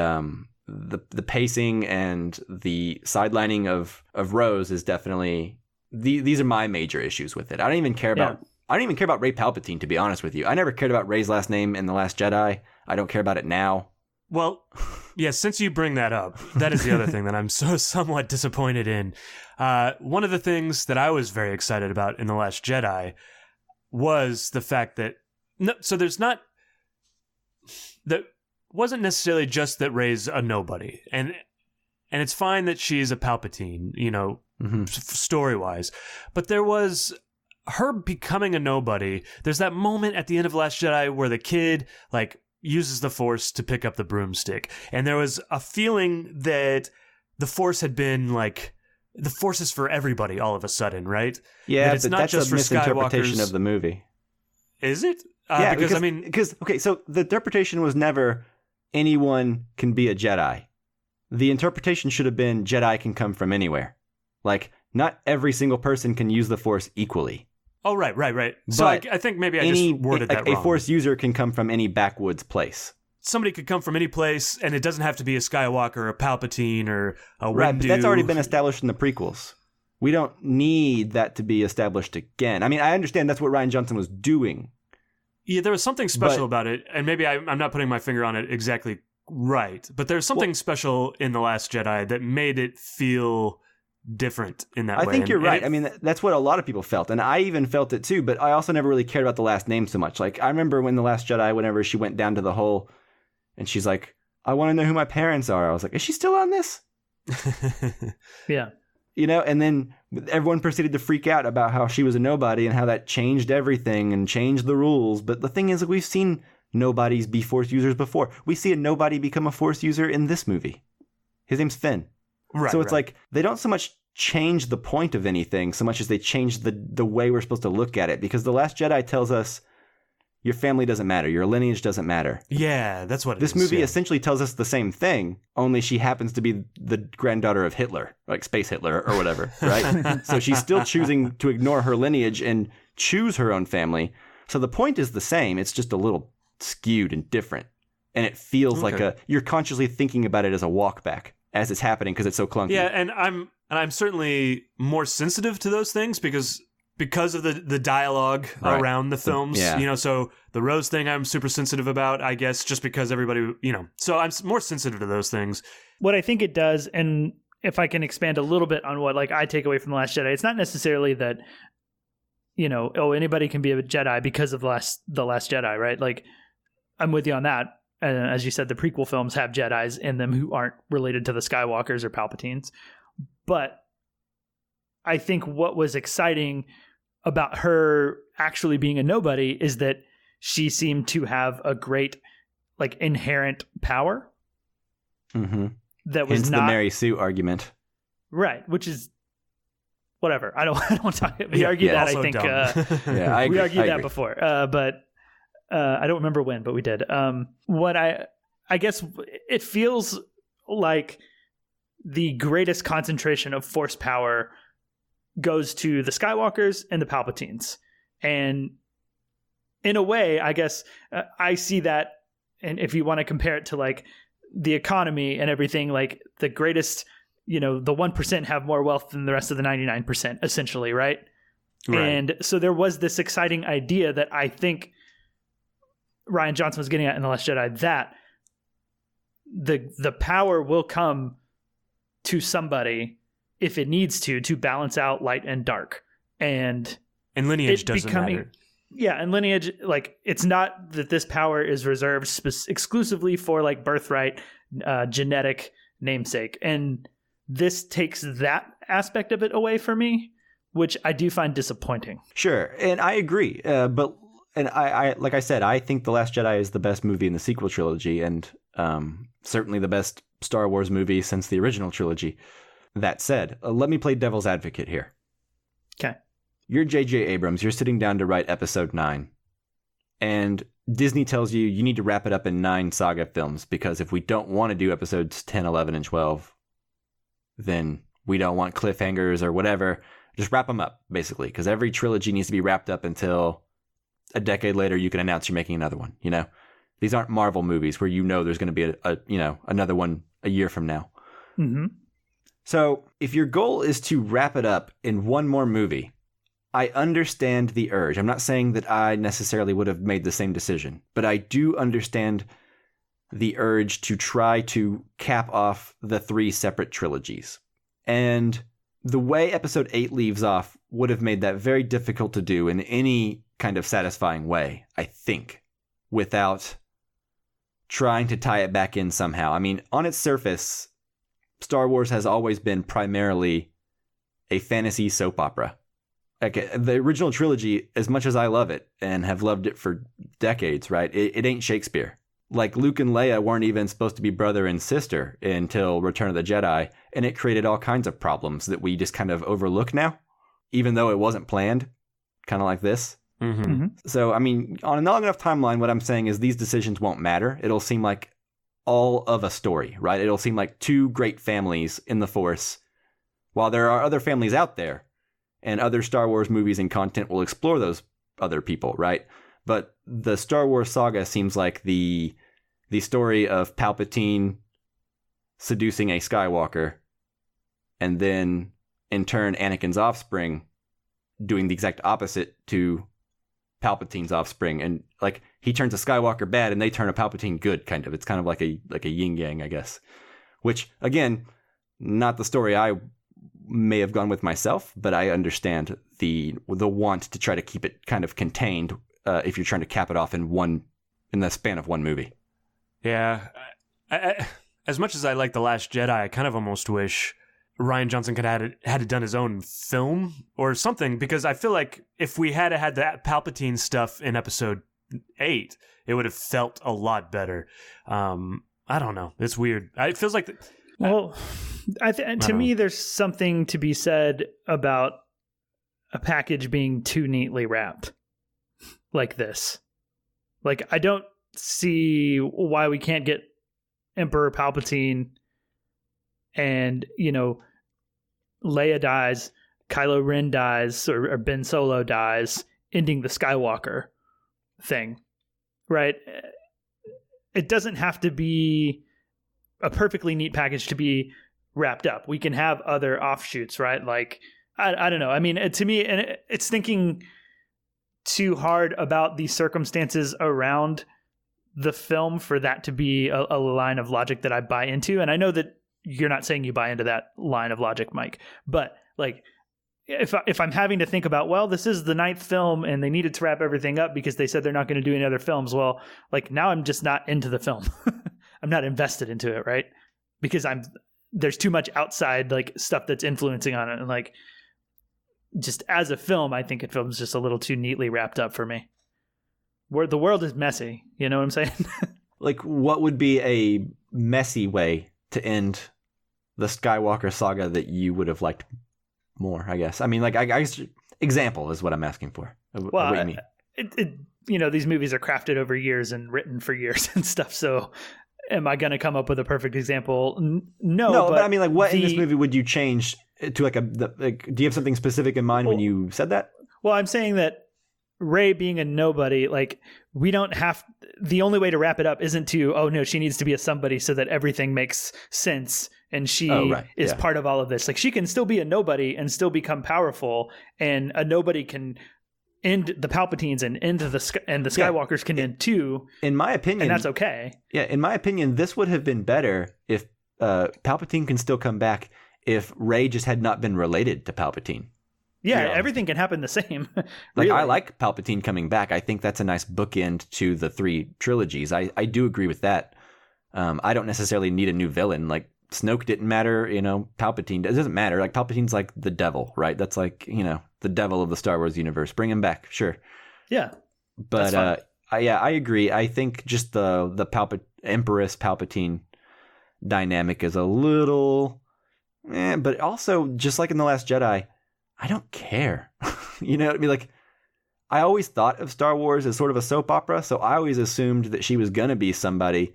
the pacing and the sidelining of Rose is definitely... These are my major issues with it. I don't even care about Rey Palpatine, to be honest with you. I never cared about Rey's last name in The Last Jedi. I don't care about it now. Well, yeah, since you bring that up, that is the other thing that I'm so somewhat disappointed in. One of the things that I was very excited about in The Last Jedi was the fact that... that wasn't necessarily just that Rey's a nobody. And it's fine that she's a Palpatine, you know, story-wise. But there was her becoming a nobody. There's that moment at the end of The Last Jedi where the kid, like, uses the Force to pick up the broomstick. And there was a feeling that the Force had been like, the Force is for everybody all of a sudden, right? Yeah, that it's but not that's just a misinterpretation for Skywalkers. of the movie. Is it? Yeah, so the interpretation was never anyone can be a Jedi. The interpretation should have been Jedi can come from anywhere. Like, not every single person can use the Force equally. Oh, right. So I think maybe I just worded that wrong. A Force user can come from any backwoods place. Somebody could come from any place, and it doesn't have to be a Skywalker or a Palpatine or a Windu. Right, but that's already been established in the prequels. We don't need that to be established again. I mean, I understand that's what Rian Johnson was doing. Yeah, there was something special about it, and maybe I'm not putting my finger on it exactly right, but there's something special in The Last Jedi that made it feel different in that way. I think you're right. I mean, that's what a lot of people felt, and I even felt it too, but I also never really cared about the last name so much. Like, I remember when The Last Jedi, whenever she went down to the hole, and she's like, I want to know who my parents are. I was like, is she still on this? Yeah. You know, and then everyone proceeded to freak out about how she was a nobody and how that changed everything and changed the rules. But the thing is, we've seen nobodies be Force users before. We see a nobody become a Force user in this movie. His name's Finn. Right. So it's like they don't so much change the point of anything so much as they change the way we're supposed to look at it. Because The Last Jedi tells us your family doesn't matter. Your lineage doesn't matter. Yeah, that's what it is. This movie yeah. essentially tells us the same thing, only she happens to be the granddaughter of Hitler, like Space Hitler or whatever, right? So she's still choosing to ignore her lineage and choose her own family. So the point is the same. It's just a little skewed and different. And it feels like you're consciously thinking about it as a walk back as it's happening because it's so clunky. Yeah, and I'm certainly more sensitive to those things because of the dialogue around the films, you know, so the Rose thing I'm super sensitive about, I guess, just because everybody, you know, so I'm more sensitive to those things. What I think it does, and if I can expand a little bit on what like I take away from The Last Jedi, it's not necessarily that, you know, anybody can be a Jedi because of the Last Jedi, right? Like, I'm with you on that. As you said, the prequel films have Jedis in them who aren't related to the Skywalkers or Palpatines. But I think what was exciting about her actually being a nobody is that she seemed to have a great like inherent power. Mm-hmm. That was hence not the Mary Sue argument. Right, which is whatever. I don't talk. We argued that. I think yeah, I agree. we argued that before, but I don't remember when, but we did. What I guess it feels like the greatest concentration of force power goes to the Skywalkers and the Palpatines, and in a way, I guess I see that. And if you want to compare it to like the economy and everything, like the greatest. The 1% have more wealth than the rest of the 99%, essentially, right? And so there was this exciting idea that I think Rian Johnson was getting at in The Last Jedi, that the power will come to somebody if it needs to balance out light and dark. And lineage doesn't matter. Yeah, and lineage, like, it's not that this power is reserved exclusively for like birthright, genetic namesake. And this takes that aspect of it away from me, which I do find disappointing. Sure, and I agree. But I like I said, I think The Last Jedi is the best movie in the sequel trilogy, and certainly the best Star Wars movie since the original trilogy. That said, let me play devil's advocate here. Okay. You're J.J. Abrams. You're sitting down to write Episode 9. And Disney tells you need to wrap it up in 9 saga films, because if we don't want to do episodes 10, 11, and 12... then we don't want cliffhangers or whatever. Just wrap them up, basically, because every trilogy needs to be wrapped up until a decade later you can announce you're making another one. These aren't Marvel movies where there's going to be another one a year from now. Mm-hmm. So if your goal is to wrap it up in one more movie, I understand the urge. I'm not saying that I necessarily would have made the same decision, but I do understand the urge to try to cap off the 3 separate trilogies. And the way Episode 8 leaves off would have made that very difficult to do in any kind of satisfying way, I think, without trying to tie it back in somehow. I mean, on its surface, Star Wars has always been primarily a fantasy soap opera. Like, the original trilogy, as much as I love it and have loved it for decades, right, it ain't Shakespeare. Like, Luke and Leia weren't even supposed to be brother and sister until Return of the Jedi, and it created all kinds of problems that we just kind of overlook now, even though it wasn't planned, kind of like this. Mm-hmm. Mm-hmm. So, I mean, on a long enough timeline, what I'm saying is these decisions won't matter. It'll seem like all of a story, right? It'll seem like 2 great families in the Force, while there are other families out there, and other Star Wars movies and content will explore those other people, right? But the Star Wars saga seems like the story of Palpatine seducing a Skywalker, and then, in turn, Anakin's offspring doing the exact opposite to Palpatine's offspring. And, like, he turns a Skywalker bad, and they turn a Palpatine good, kind of. It's kind of like a yin-yang, I guess. Which, again, not the story I may have gone with myself, but I understand the want to try to keep it kind of contained if you're trying to cap it off in the span of one movie. Yeah. I, as much as I like The Last Jedi, I kind of almost wish Rian Johnson could have had done his own film or something, because I feel like if we had that Palpatine stuff in Episode 8, it would have felt a lot better. I don't know. It's weird. It feels like... Well, to me, there's something to be said about a package being too neatly wrapped like this. Like, I don't see why we can't get Emperor Palpatine and, Leia dies, Kylo Ren dies, or Ben Solo dies, ending the Skywalker thing, right? It doesn't have to be a perfectly neat package to be wrapped up. We can have other offshoots, right? Like, I don't know. I mean, to me, and it's thinking too hard about the circumstances around the film for that to be a line of logic that I buy into. And I know that you're not saying you buy into that line of logic, Mike, but like, if I'm having to think about, well, this is the 9th film and they needed to wrap everything up because they said they're not going to do any other films. Well, like, now I'm just not into the film. I'm not invested into it, right? Because there's too much outside like stuff that's influencing on it. And like, just as a film, I think it films just a little too neatly wrapped up for me. Where the world is messy, you know what I'm saying? Like, what would be a messy way to end the Skywalker saga that you would have liked more, I guess? I mean, like, I guess example is what I'm asking for. Well, what do you mean? These movies are crafted over years and written for years and stuff. So am I going to come up with a perfect example? No, but I mean, like, what in this movie would you change to do you have something specific in mind when you said that? Well, I'm saying that Rey being a nobody, like, we don't have, the only way to wrap it up isn't to, oh no, she needs to be a somebody so that everything makes sense and she is part of all of this. Like, she can still be a nobody and still become powerful, and a nobody can end the Palpatines and end the Skywalkers can end too. In my opinion, and that's okay. Yeah, in my opinion, this would have been better if Palpatine can still come back if Rey just had not been related to Palpatine. Yeah, everything can happen the same. Like, I like Palpatine coming back. I think that's a nice bookend to the 3 trilogies. I do agree with that. I don't necessarily need a new villain. Like, Snoke didn't matter, Palpatine. It doesn't matter. Like, Palpatine's like the devil, right? That's like, the devil of the Star Wars universe. Bring him back, sure. Yeah. But I agree. I think just the Empress Palpatine dynamic is a little, but also just like in The Last Jedi, I don't care. You know what I mean? Like, I always thought of Star Wars as sort of a soap opera, so I always assumed that she was gonna be somebody,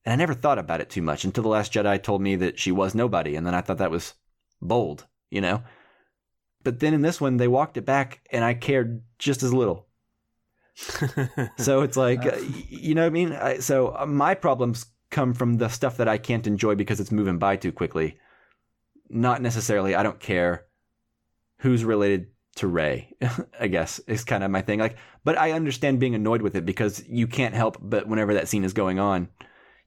and I never thought about it too much until The Last Jedi told me that she was nobody, and then I thought that was bold, But then in this one, they walked it back, and I cared just as little. So it's like, you know what I mean? So my problems come from the stuff that I can't enjoy because it's moving by too quickly. Not necessarily, I don't care who's related to Rey, I guess, is kind of my thing. Like, but I understand being annoyed with it because you can't help but whenever that scene is going on,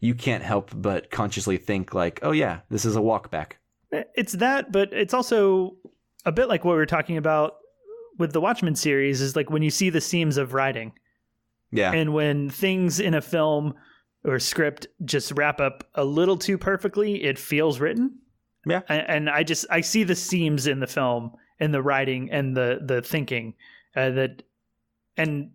you can't help but consciously think like, oh yeah, this is a walk back. It's that, but it's also a bit like what we were talking about with the Watchmen series, is like when you see the seams of writing. Yeah. And when things in a film or script just wrap up a little too perfectly, it feels written. Yeah. And I see the seams in the film and the writing and the thinking and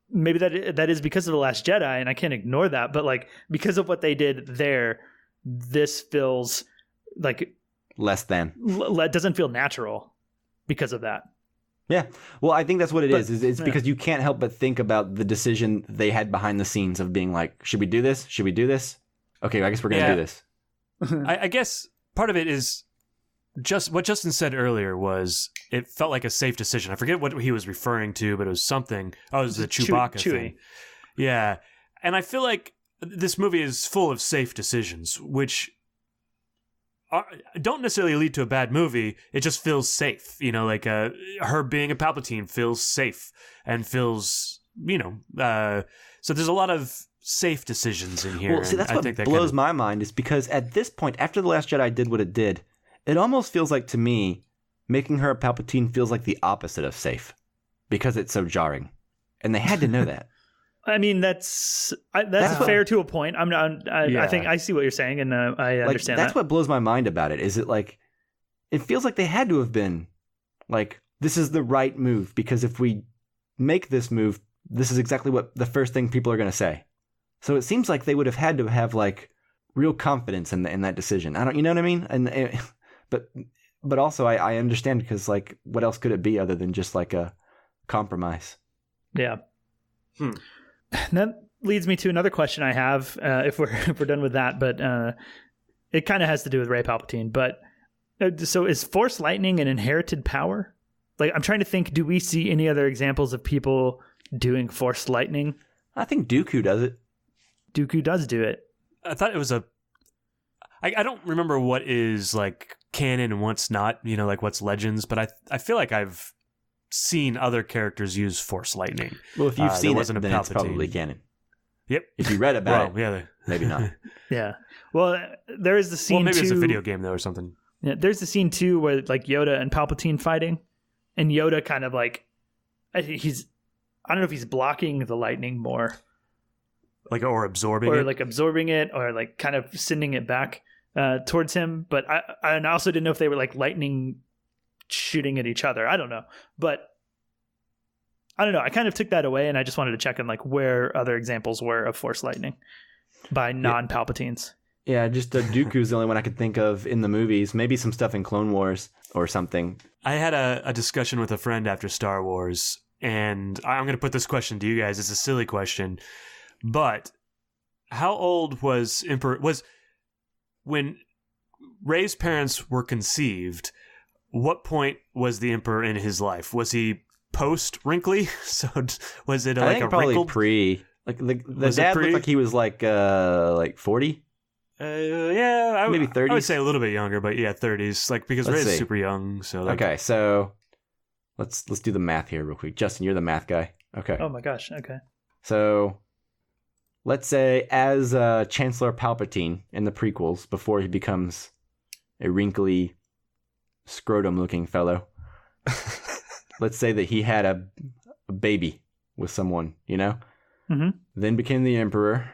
maybe that is because of The Last Jedi, and I can't ignore that, but like because of what they did there, this feels like less than doesn't feel natural because of that. Yeah. Well, I think that's what it is. It's because you can't help but think about the decision they had behind the scenes of being like, should we do this? Should we do this? Okay, I guess we're going to do this. I guess part of it is just what Justin said earlier was it felt like a safe decision. I forget what he was referring to, but it was something. Oh, it was the Chewbacca thing. Yeah. And I feel like this movie is full of safe decisions, which don't necessarily lead to a bad movie. It just feels safe. Like her being a Palpatine feels safe and feels, so there's a lot of safe decisions in here. Well, see, that's what blows my mind is because at this point, after The Last Jedi did what it did, it almost feels like to me, making her a Palpatine feels like the opposite of safe because it's so jarring. And they had to know that. I mean, that's fair to a point. I think I see what you're saying, and I understand that. That's what blows my mind about it. Is it like, it feels like they had to have been like, this is the right move because if we make this move, this is exactly what the first thing people are going to say. So it seems like they would have had to have like real confidence in that decision. You know what I mean? And but also I understand because like, what else could it be other than just like a compromise? Yeah. And that leads me to another question I have, if we're done with that, but it kind of has to do with Rey Palpatine. But so is Force lightning an inherited power? Like, I'm trying to think, do we see any other examples of people doing Force lightning? I think Dooku does it. Dooku does do it. I thought it was I don't remember what is like canon and what's not, like what's legends, but I feel like I've seen other characters use Force lightning. Well, if you've seen it, then it's probably canon. Yep. If you read about it, maybe not. Yeah. Well, there is the scene. Well, maybe it's a video game though, or something. Yeah, there's the scene too where like Yoda and Palpatine fighting, and Yoda kind of like I don't know if he's blocking the lightning more, like or absorbing or it, like absorbing it, or like kind of sending it back towards him. But I also didn't know if they were like lightning shooting at each other. I don't know. But I don't know. I kind of took that away, and I just wanted to check on like where other examples were of Force lightning by non-Palpatines. Yeah, just Dooku's the only one I could think of in the movies. Maybe some stuff in Clone Wars or something. I had a discussion with a friend after Star Wars, and I'm going to put this question to you guys. It's a silly question, but how old was when Rey's parents were conceived? What point was the Emperor in his life? Was he post wrinkly? So was it I think a probably wrinkled? Pre? Like the dad looked like he was like 40. Yeah, maybe 30s. I would say a little bit younger, but yeah, 30s. Like because Rey's super young. So okay, so let's do the math here real quick. Justin, you're the math guy. Okay. Oh my gosh. Okay. So let's say as Chancellor Palpatine in the prequels, before he becomes a wrinkly, scrotum-looking fellow, let's say that he had a baby with someone, you know? Mm-hmm. Then became the Emperor.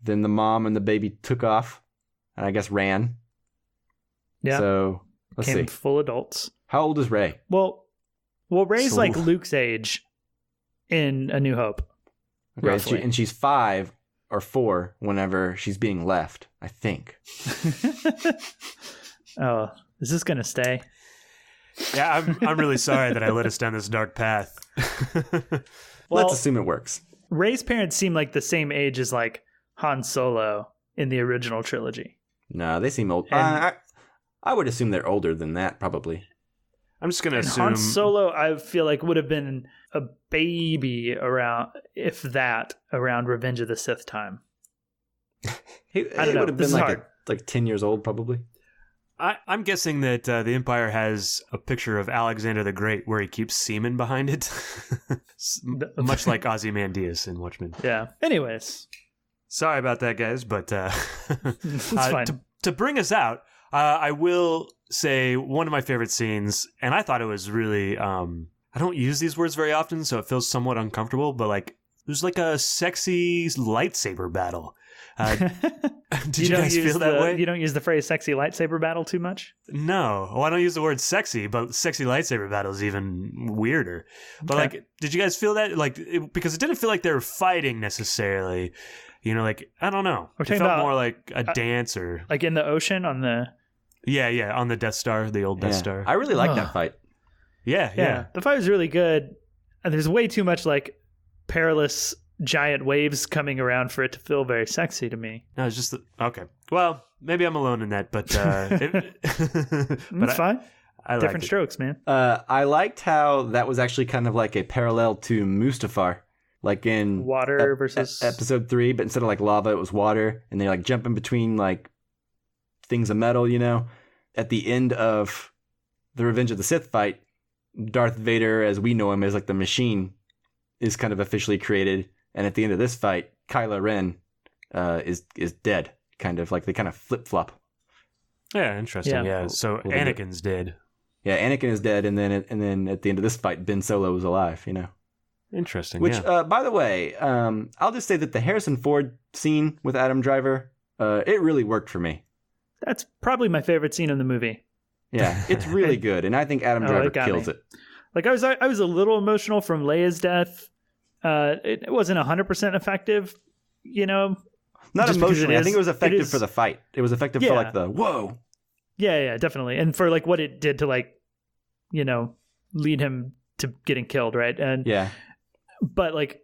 Then the mom and the baby took off, and I guess ran. Yeah. So let's Became see. full adults. How old is Rey? Well, Rey's like Luke's age in A New Hope. Okay, and she's 5 or 4 whenever she's being left, I think. Oh, is this gonna stay? Yeah, I'm really sorry that I led us down this dark path. Let's assume it works. Rey's parents seem like the same age as like Han Solo in the original trilogy. No, they seem old. And- I would assume they're older than that, probably. I'm just gonna assume Han Solo, I feel like would have been a baby around, if that, around Revenge of the Sith time. He I don't know. would have This been is like 10 years old, probably. I'm guessing that the Empire has a picture of Alexander the Great where he keeps semen behind it, much like Ozymandias in Watchmen. Yeah. Anyways, sorry about that, guys, but it's fine. To bring us out, I will say one of my favorite scenes, and I thought it was really. I don't use these words very often, so it feels somewhat uncomfortable. But like, there's like a sexy lightsaber battle. Did you guys feel that way? You don't use the phrase "sexy lightsaber battle" too much. No, well, I don't use the word "sexy," but "sexy lightsaber battle" is even weirder. But Okay. like, did you guys feel that? Like, because it didn't feel like they were fighting necessarily. You know, like I don't know. We're It talking felt about more like a dance or like in the ocean on the. yeah, on the Death Star, the old Death Star. I really like that fight. Yeah. The fight was really good. And there's way too much like perilous giant waves coming around for it to feel very sexy to me. No, it's just okay. Well, maybe I'm alone in that, but It's fine. I liked Different it. strokes, man. I liked how that was actually kind of like a parallel to Mustafar. Like in Water versus episode 3, but instead of like lava, it was water, and they like jumping between like things of metal, you know. At the end of the Revenge of the Sith fight, Darth Vader, as we know him as like the machine, is kind of officially created, and at the end of this fight, Kylo Ren is dead. Kind of like they kind of flip flop. Yeah, interesting. Yeah. Yeah, so Anakin's dead. Yeah, Anakin is dead, and then at the end of this fight, Ben Solo is alive. You know. Interesting. Which, by the way, I'll just say that the Harrison Ford scene with Adam Driver, it really worked for me. That's probably my favorite scene in the movie. Yeah, it's really good, and I think Adam Driver kills it. Like I was a little emotional from Leia's death. It wasn't 100% effective, you know. Not just because emotionally. I think it was effective for the fight. It was effective for Yeah. like the whoa. Yeah, definitely, and for like what it did to like, you know, lead him to getting killed, right? And Yeah. But like,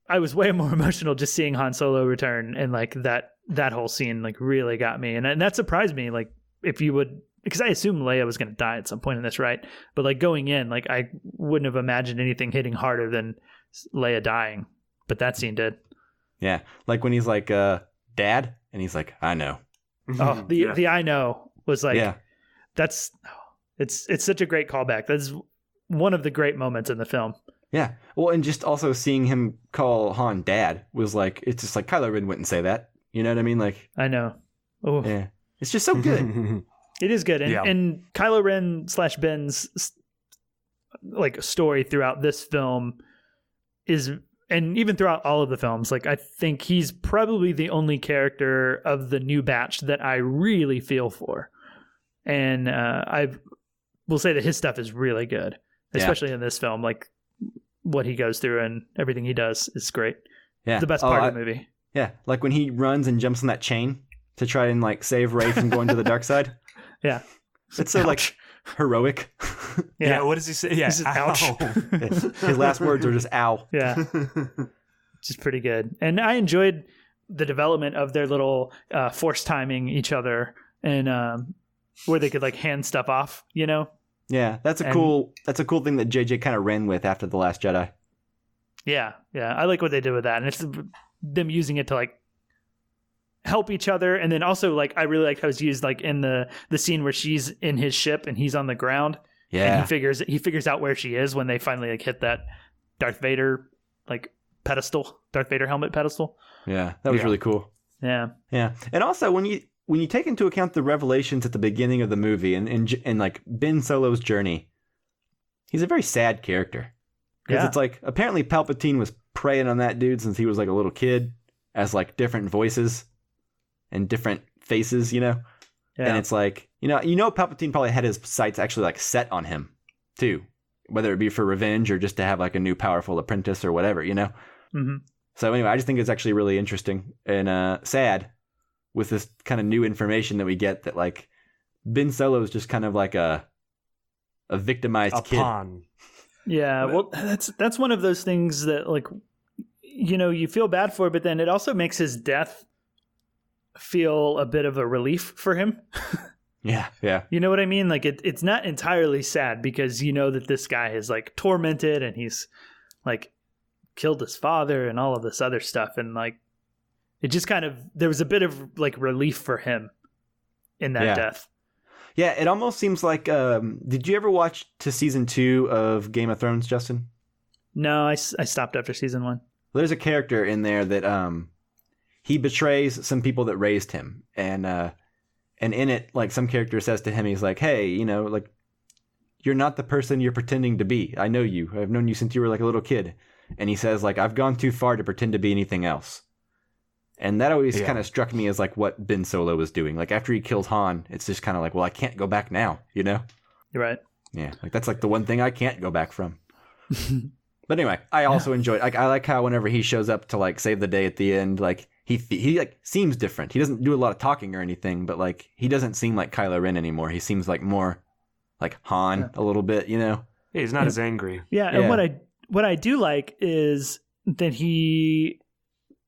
I was way more emotional just seeing Han Solo return, and like that whole scene like really got me, and that surprised me. Like if you would, because I assumed Leia was going to die at some point in this, right? But like going in, like I wouldn't have imagined anything hitting harder than Leia dying, but that scene did. Yeah, like when he's like, "Dad," and he's like, "I know." Oh, the I know was like, Yeah. That's it's such a great callback. That's one of the great moments in the film. Yeah. Well, and just also seeing him call Han Dad was like, it's just like Kylo Ren wouldn't say that. You know what I mean? Like, I know. Oh, yeah, it's just so good. it is good, and Yeah. and Kylo Ren / Ben's like story throughout this film is, and even throughout all of the films, like I think he's probably the only character of the new batch that I really feel for, and I've will say that his stuff is really good, especially in this film. Like what he goes through and everything he does is great. Yeah. It's the best part of the movie. Yeah. Like when he runs and jumps on that chain to try and like save Rey from going to the dark side. Yeah. It's so like heroic. Yeah. What does he say? Yeah. Ouch. His last words are just ow. Yeah. Which is pretty good. And I enjoyed the development of their little force timing each other and where they could like hand stuff off, you know? Yeah. That's a cool thing that JJ kind of ran with after The Last Jedi. Yeah. Yeah. I like what they did with that. And it's them using it to like help each other. And then also like, I really liked how it's used like in the scene where she's in his ship and he's on the ground. Yeah. And he figures out where she is when they finally like hit that Darth Vader like Darth Vader helmet pedestal. Yeah. That was really cool. Yeah. Yeah. And also when you take into account the revelations at the beginning of the movie and like Ben Solo's journey, he's a very sad character. Because it's like, apparently Palpatine was preying on that dude since he was like a little kid as like different voices and different faces, you know? Yeah. And it's like, you know, Palpatine probably had his sights actually like set on him too, whether it be for revenge or just to have like a new powerful apprentice or whatever, you know? Mm-hmm. So anyway, I just think it's actually really interesting and sad with this kind of new information that we get that like Ben Solo is just kind of like a victimized kid. Pawn. Yeah, well, that's one of those things that, like, you know, you feel bad for, but then it also makes his death feel a bit of a relief for him. Yeah. You know what I mean? Like, it's not entirely sad because you know that this guy is, like, tormented and he's, like, killed his father and all of this other stuff. And, like, it just kind of, there was a bit of, like, relief for him in that death. Yeah, it almost seems like, did you ever watch to season 2 of Game of Thrones, Justin? No, I stopped after season 1. Well, there's a character in there that he betrays some people that raised him. And in it, like some character says to him, he's like, hey, you know, like, you're not the person you're pretending to be. I know you. I've known you since you were like a little kid. And he says, like, I've gone too far to pretend to be anything else. And that always kind of struck me as like what Ben Solo was doing. Like after he kills Han, it's just kind of like, well, I can't go back now, you know? You're right. Yeah, like that's like the one thing I can't go back from. But anyway, I also enjoyed. Like I like how whenever he shows up to like save the day at the end, like he like seems different. He doesn't do a lot of talking or anything, but like he doesn't seem like Kylo Ren anymore. He seems like more like Han a little bit, you know? Yeah, he's not as angry. Yeah, and what I do like is that he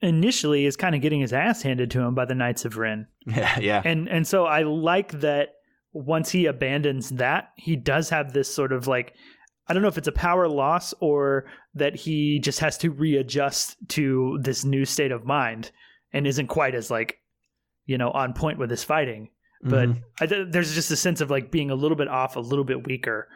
initially is kind of getting his ass handed to him by the Knights of Ren. Yeah. And so I like that once he abandons that, he does have this sort of like, I don't know if it's a power loss or that he just has to readjust to this new state of mind and isn't quite as like, you know, on point with his fighting. But there's just a sense of like being a little bit off, a little bit weaker,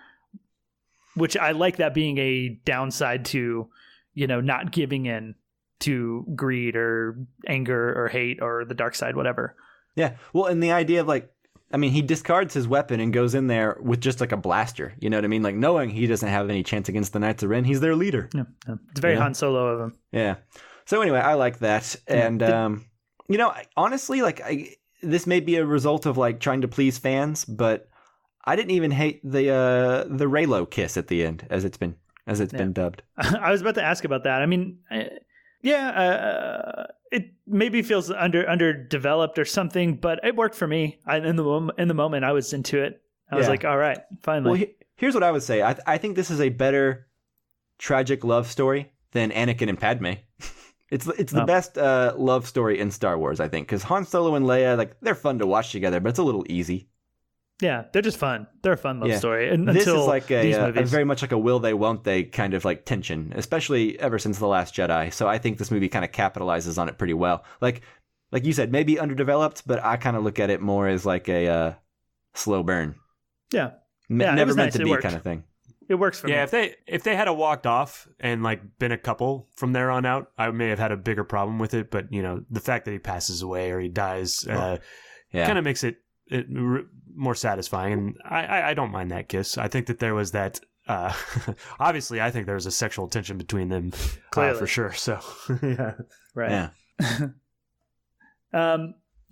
which I like that being a downside to, you know, not giving in to greed or anger or hate or the dark side, whatever. Yeah. Well, and the idea of like, I mean, he discards his weapon and goes in there with just like a blaster. You know what I mean? Like knowing he doesn't have any chance against the Knights of Ren, he's their leader. Yeah. It's very Han Solo of him. Yeah. So anyway, I like that. And, you know, honestly, like this may be a result of like trying to please fans, but I didn't even hate the Reylo kiss at the end as it's been dubbed. I was about to ask about that. I mean, it maybe feels underdeveloped or something, but it worked for me. In the moment, I was into it. I was like, all right, finally. Well, here's what I would say. I think this is a better tragic love story than Anakin and Padme. It's the best love story in Star Wars, I think, because Han Solo and Leia, like they're fun to watch together, but it's a little easy. Yeah, they're just fun. They're a fun love story. And this is like a very much like a will they, won't they kind of like tension, especially ever since The Last Jedi. So I think this movie kind of capitalizes on it pretty well. Like you said, maybe underdeveloped, but I kind of look at it more as like a slow burn. Yeah. Never meant to be kind of thing. It works for me. Yeah, if they had walked off and like been a couple from there on out, I may have had a bigger problem with it. But you know, the fact that he passes away or he dies, kind of makes it more satisfying, and I don't mind that kiss. I think that there was that. Obviously, I think there was a sexual tension between them, for sure. So, yeah, right. Yeah.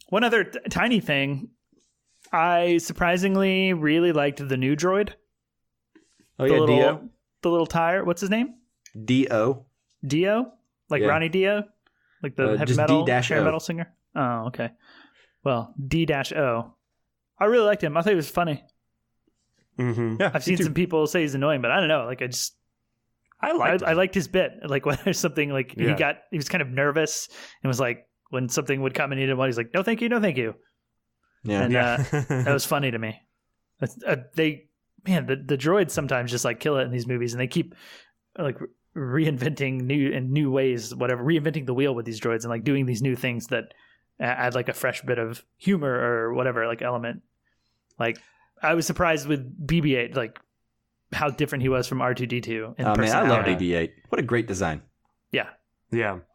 One other tiny thing, I surprisingly really liked the new droid Oh yeah, Dio. The little tire. What's his name? Dio. Dio? Like Yeah. Ronnie Dio? Like the heavy just metal, D-O. hair metal singer? Oh, okay. Well, D-O. I really liked him. I thought he was funny. Mm-hmm. Yeah, I've seen some people say he's annoying, but I don't know. Like I liked his bit. Like when there's something like he was kind of nervous and was like when something would come and he didn't want, he's like, no, thank you. Yeah. And that was funny to me. The droids sometimes just like kill it in these movies, and they keep like reinventing new ways, whatever, reinventing the wheel with these droids and like doing these new things that add like a fresh bit of humor or whatever, like element. Like I was surprised with BB-8, like how different he was from R2-D2. Oh man, I love BB-8. What a great design. Yeah,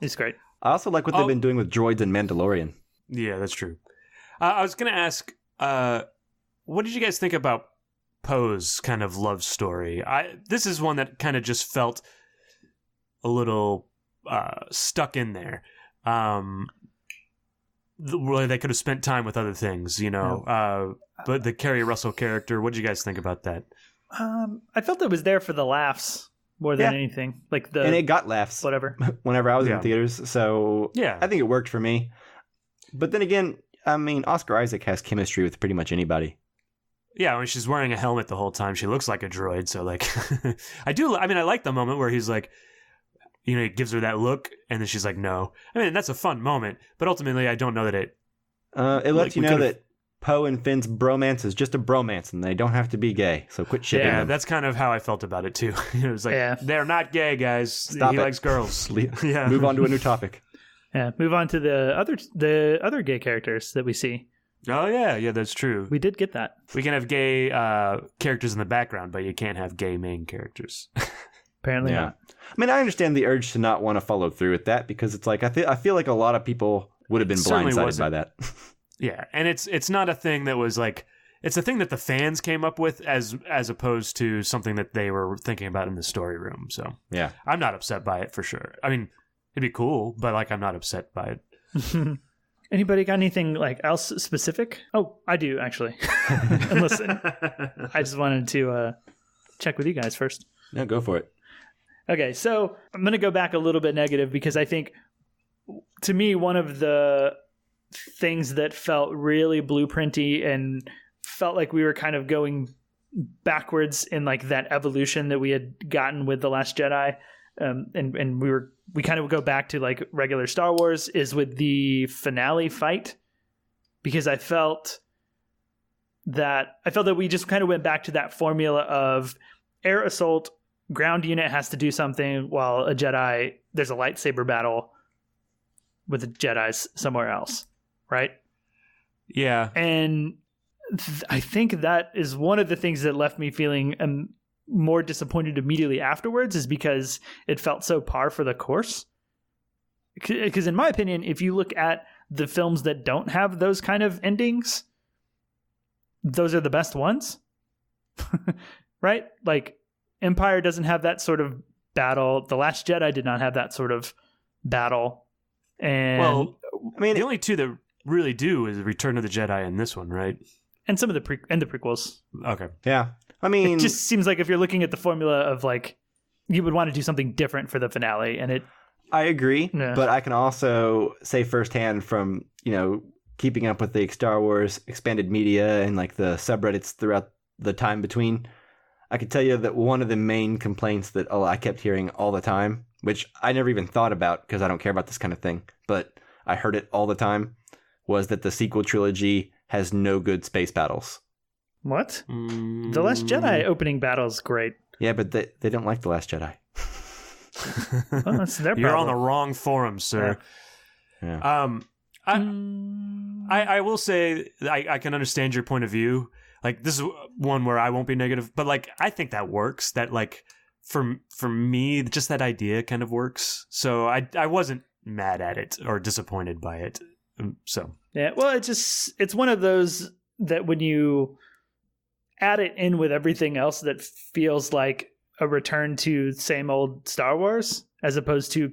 it's great. I also like what they've been doing with droids in Mandalorian. Yeah, that's true. I was going to ask, what did you guys think about Poe's kind of love story? This is one that kind of just felt a little stuck in there. Where they could have spent time with other things, you know. But the Kerry Russell character, what did you guys think about that? I felt it was there for the laughs more than anything. And it got laughs. Whatever. Whenever I was in theaters. So I think it worked for me. But then again, I mean, Oscar Isaac has chemistry with pretty much anybody. Yeah, when she's wearing a helmet the whole time, she looks like a droid. So, like, I like the moment where he's like, you know, he gives her that look, and then she's like, no. I mean, that's a fun moment, but ultimately, I don't know that it lets you know that Poe and Finn's bromance is just a bromance, and they don't have to be gay. So quit shipping them. Yeah, that's kind of how I felt about it too. It was like, they're not gay, guys. Stop he it. likes girls. Move on to a new topic. Yeah, move on to the other gay characters that we see. Oh yeah, that's true. We did get that. We can have gay characters in the background, but you can't have gay main characters. Apparently not. I mean, I understand the urge to not want to follow through with that because it's like I feel like a lot of people would have been blindsided by that. Yeah, and it's not a thing that was like, it's a thing that the fans came up with as opposed to something that they were thinking about in the story room. So yeah, I'm not upset by it for sure. I mean, it'd be cool, but like I'm not upset by it. Anybody got anything like else specific? Oh, I do actually. And listen, I just wanted to check with you guys first. No, go for it. Okay, so I'm going to go back a little bit negative because I think, to me, one of the things that felt really blueprinty and felt like we were kind of going backwards in like that evolution that we had gotten with The Last Jedi, and we kind of go back to like regular Star Wars, is with the finale fight, because I felt that we just kind of went back to that formula of air assault, ground unit has to do something while a Jedi, there's a lightsaber battle with the Jedis somewhere else, right? Yeah. And I think that is one of the things that left me feeling more disappointed immediately afterwards, is because it felt so par for the course. Because in my opinion, if you look at the films that don't have those kind of endings, those are the best ones, right? Like, Empire doesn't have that sort of battle. The Last Jedi did not have that sort of battle. And I mean, the only two that really do is Return of the Jedi and this one, right? And some of the prequels. Okay. Yeah. I mean, it just seems like if you're looking at the formula of like, you would want to do something different for the finale, and I agree, but I can also say firsthand from, you know, keeping up with the Star Wars expanded media and like the subreddits throughout the time between, I could tell you that one of the main complaints that I kept hearing all the time, which I never even thought about because I don't care about this kind of thing, but I heard it all the time, was that the sequel trilogy has no good space battles. What? The Last Jedi opening battle is great. Yeah, but they don't like The Last Jedi. Well, that's their problem. You're on the wrong forum, sir. Yeah. I will say I can understand your point of view. Like, this is one where I won't be negative, but like I think that works. That like for me, just that idea kind of works. So I wasn't mad at it or disappointed by it. So yeah, well, it's one of those that when you add it in with everything else, that feels like a return to same old Star Wars, as opposed to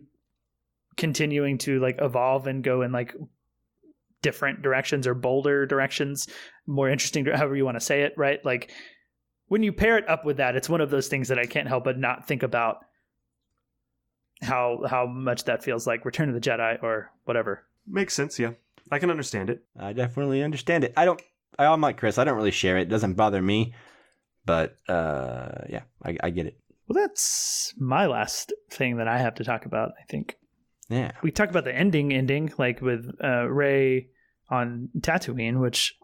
continuing to like evolve and go in like different directions or bolder directions, more interesting, however you want to say it, right? Like, when you pair it up with that, it's one of those things that I can't help but not think about how much that feels like Return of the Jedi or whatever. Makes sense, yeah. I can understand it. I definitely understand it. I'm like Chris. I don't really share it. It doesn't bother me. But, yeah, I get it. Well, that's my last thing that I have to talk about, I think. Yeah. We talked about the ending, like with Rey on Tatooine, which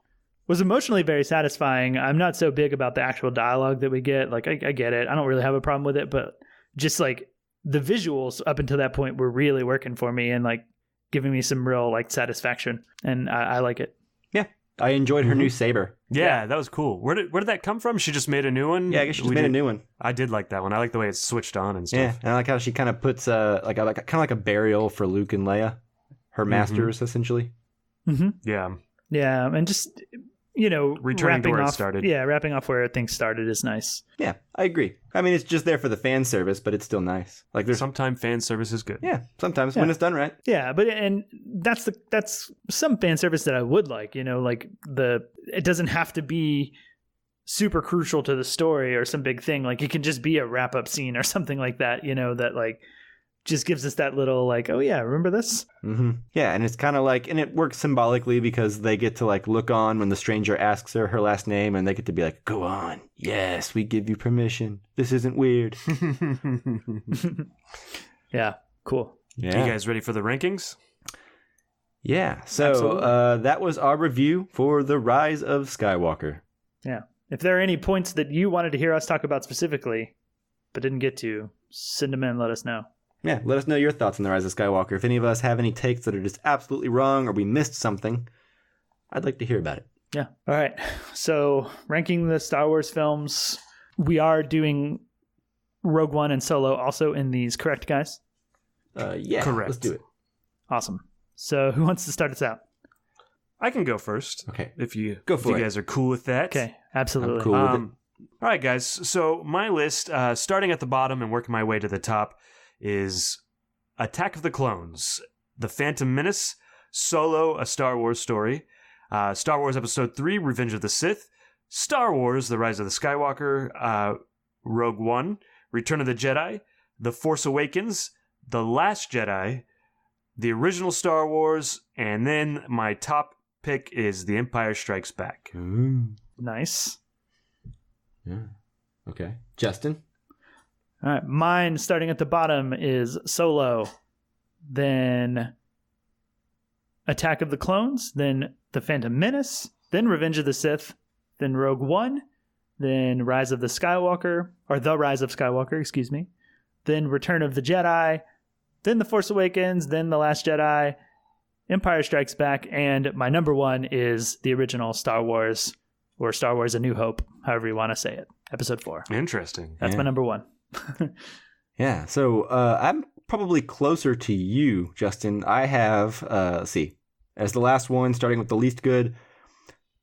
was emotionally very satisfying. I'm not so big about the actual dialogue that we get. Like, I get it. I don't really have a problem with it, but just like the visuals up until that point were really working for me and like giving me some real like satisfaction. And I like it. Yeah. I enjoyed her new saber. Yeah, that was cool. Where did that come from? She just made a new one? Yeah, I guess she just made a new one. I did like that one. I like the way it's switched on and stuff. Yeah, and I like how she kind of puts like a burial for Luke and Leia, her masters, essentially. Mm-hmm. Yeah. Yeah, and just, you know, returning to where it started. Yeah, wrapping off where things started is nice. Yeah, I agree. I mean, it's just there for the fan service, but it's still nice. Like sometimes fan service is good. Yeah, sometimes when it's done right. Yeah, but and that's some fan service that I would like. You know, like it doesn't have to be super crucial to the story or some big thing. Like it can just be a wrap up scene or something like that. You know, that like just gives us that little like, oh yeah, remember this? Mm-hmm. Yeah, and it's kind of like, and it works symbolically because they get to like look on when the stranger asks her last name, and they get to be like, go on, yes, we give you permission. This isn't weird. Yeah, cool. Yeah. You guys ready for the rankings? Yeah, so that was our review for The Rise of Skywalker. Yeah. If there are any points that you wanted to hear us talk about specifically, but didn't get to, send them in, let us know. Yeah, let us know your thoughts on The Rise of Skywalker. If any of us have any takes that are just absolutely wrong or we missed something, I'd like to hear about it. Yeah. All right. So, ranking the Star Wars films, we are doing Rogue One and Solo also in these, correct, guys? Yeah, correct. Let's do it. Awesome. So, who wants to start us out? I can go first. Okay. If you you guys are cool with that. Okay, absolutely. I'm cool with it. All right, guys. So my list, starting at the bottom and working my way to the top, is Attack of the Clones, The Phantom Menace, Solo, A Star Wars Story, Star Wars Episode 3, Revenge of the Sith, Star Wars, The Rise of the Skywalker, Rogue One, Return of the Jedi, The Force Awakens, The Last Jedi, the original Star Wars, and then my top pick is The Empire Strikes Back. Nice. Yeah. Okay. Justin? All right. Mine, starting at the bottom, is Solo, then Attack of the Clones, then The Phantom Menace, then Revenge of the Sith, then Rogue One, then Rise of the Skywalker, or The Rise of Skywalker, excuse me, then Return of the Jedi, then The Force Awakens, then The Last Jedi, Empire Strikes Back, and my number one is the original Star Wars, or Star Wars A New Hope, however you want to say it, Episode 4. Interesting. That's my number one. Yeah, so I'm probably closer to you, Justin. I have, let's see, as the last one, starting with the least good,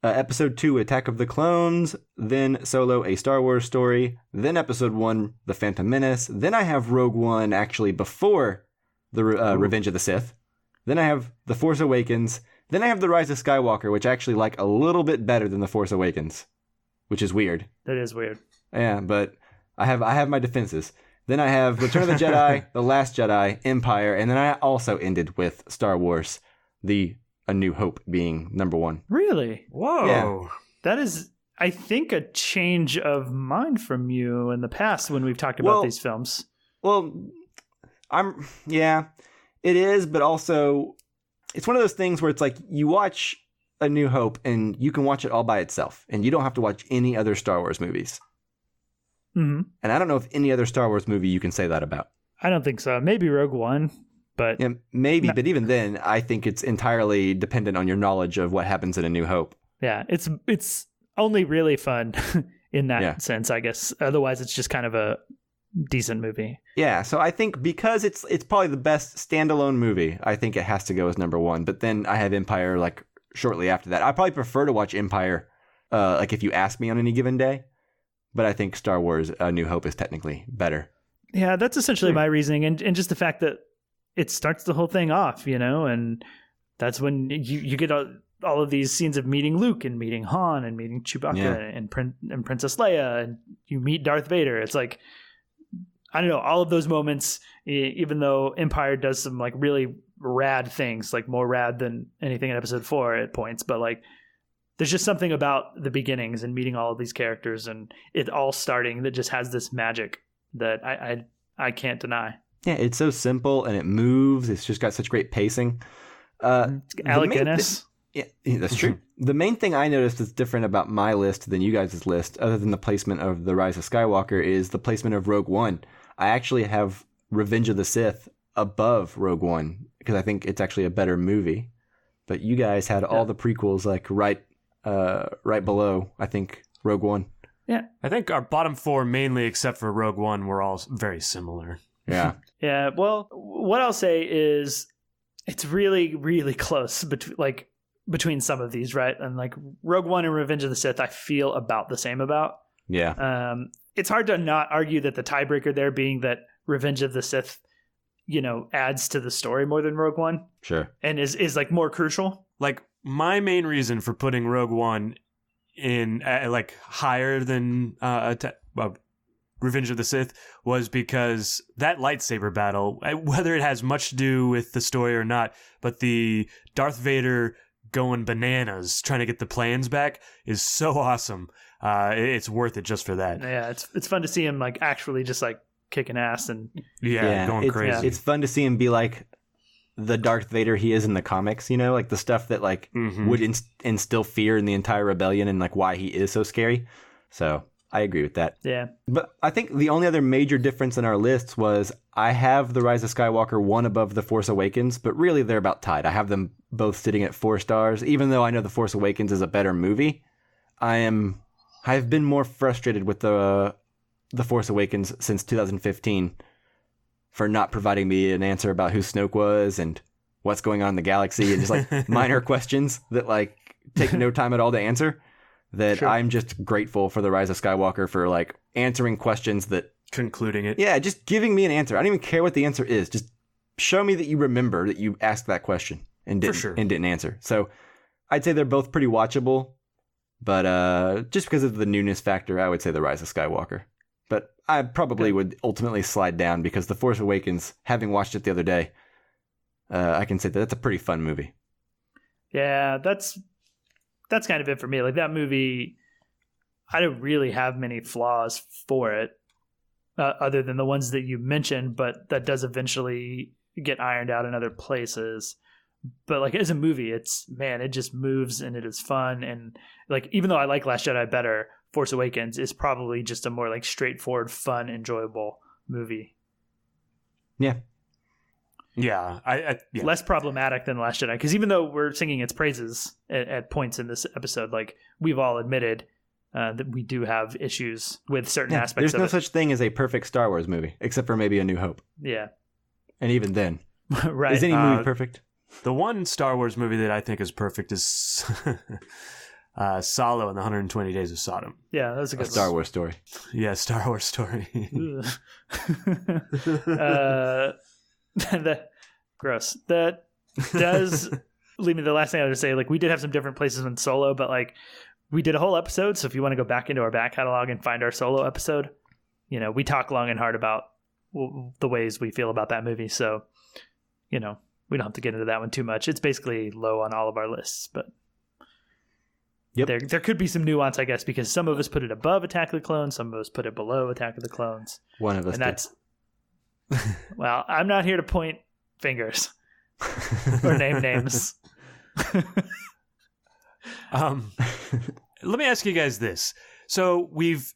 Episode 2, Attack of the Clones, then Solo, A Star Wars Story, then Episode 1, The Phantom Menace, then I have Rogue One actually before the Revenge of the Sith, then I have The Force Awakens, then I have The Rise of Skywalker, which I actually like a little bit better than The Force Awakens, which is weird. That is weird. Yeah, but I have my defenses. Then I have Return of the Jedi, The Last Jedi, Empire, and then I also ended with Star Wars, A New Hope being number one. Really? Whoa. Yeah. That is, I think, a change of mind from you in the past when we've talked about these films. Well, it is, but also it's one of those things where it's like you watch A New Hope and you can watch it all by itself and you don't have to watch any other Star Wars movies. Mm-hmm. And I don't know if any other Star Wars movie you can say that about. I don't think so. Maybe Rogue One, but... Yeah, maybe, but even then, I think it's entirely dependent on your knowledge of what happens in A New Hope. Yeah, it's only really fun in that sense, I guess. Otherwise, it's just kind of a decent movie. Yeah, so I think because it's probably the best standalone movie, I think it has to go as number one. But then I have Empire like shortly after that. I probably prefer to watch Empire like if you ask me on any given day. But I think Star Wars A New Hope is technically better. Yeah, that's essentially my reasoning. And just the fact that it starts the whole thing off, you know, and that's when you get all of these scenes of meeting Luke and meeting Han and meeting Chewbacca and Princess Leia, and you meet Darth Vader. It's like, I don't know, all of those moments, even though Empire does some like really rad things, like more rad than anything in episode 4 at points, but like there's just something about the beginnings and meeting all of these characters and it all starting that just has this magic that I can't deny. Yeah, it's so simple and it moves. It's just got such great pacing. Alec Guinness. Yeah, that's true. The main thing I noticed is different about my list than you guys' list, other than the placement of The Rise of Skywalker, is the placement of Rogue One. I actually have Revenge of the Sith above Rogue One because I think it's actually a better movie. But you guys had all the prequels like right below, I think, Rogue One. Yeah. I think our bottom 4, mainly except for Rogue One, were all very similar. Yeah. Yeah. Well, what I'll say is it's really, really close between some of these, right? And like Rogue One and Revenge of the Sith, I feel about the same about. Yeah. It's hard to not argue that the tiebreaker there being that Revenge of the Sith, adds to the story more than Rogue One. Sure. And is like more crucial. Like my main reason for putting Rogue One in like higher than Revenge of the Sith was because that lightsaber battle, whether it has much to do with the story or not, but the Darth Vader going bananas trying to get the plans back is so awesome. It's worth it just for that. Yeah, it's fun to see him like actually just like kicking ass and going crazy. It's fun to see him be like the Darth Vader he is in the comics, like the stuff that like would instill fear in the entire rebellion and like why he is so scary. So I agree with that. Yeah. But I think the only other major difference in our lists was I have The Rise of Skywalker one above The Force Awakens, but really they're about tied. I have them both sitting at 4 stars. Even though I know The Force Awakens is a better movie, I've been more frustrated with The Force Awakens since 2015 for not providing me an answer about who Snoke was and what's going on in the galaxy and just like minor questions that like take no time at all to answer. That sure. I'm just grateful for The Rise of Skywalker for like answering questions that concluding it. Yeah, just giving me an answer. I don't even care what the answer is. Just show me that you remember that you asked that question and didn't answer. So I'd say they're both pretty watchable, but just because of the newness factor, I would say The Rise of Skywalker. But I probably would ultimately slide down because The Force Awakens, having watched it the other day, I can say that that's a pretty fun movie. Yeah, that's kind of it for me. Like that movie, I don't really have many flaws for it other than the ones that you mentioned, but that does eventually get ironed out in other places. But like as a movie, it just moves and it is fun. And like, even though I like Last Jedi better, Force Awakens is probably just a more like straightforward, fun, enjoyable movie. Yeah. Yeah, yeah. Less problematic than Last Jedi, because even though we're singing its praises at points in this episode, like we've all admitted that we do have issues with certain aspects. There's no such thing as a perfect Star Wars movie, except for maybe A New Hope. Yeah, and even then, right? Is any movie perfect? The one Star Wars movie that I think is perfect is Solo and the 120 Days of Sodom. Yeah, that's a good Star Wars story. Yeah, Star Wars story. Gross. That does lead me to the last thing I would say. Like, we did have some different places in Solo, but like we did a whole episode. So if you want to go back into our back catalog and find our Solo episode, we talk long and hard about the ways we feel about that movie. So, we don't have to get into that one too much. It's basically low on all of our lists, but there could be some nuance, I guess, because some of us put it above Attack of the Clones, some of us put it below Attack of the Clones. One of us and that's well, I'm not here to point fingers or name names. Let me ask you guys this. So we've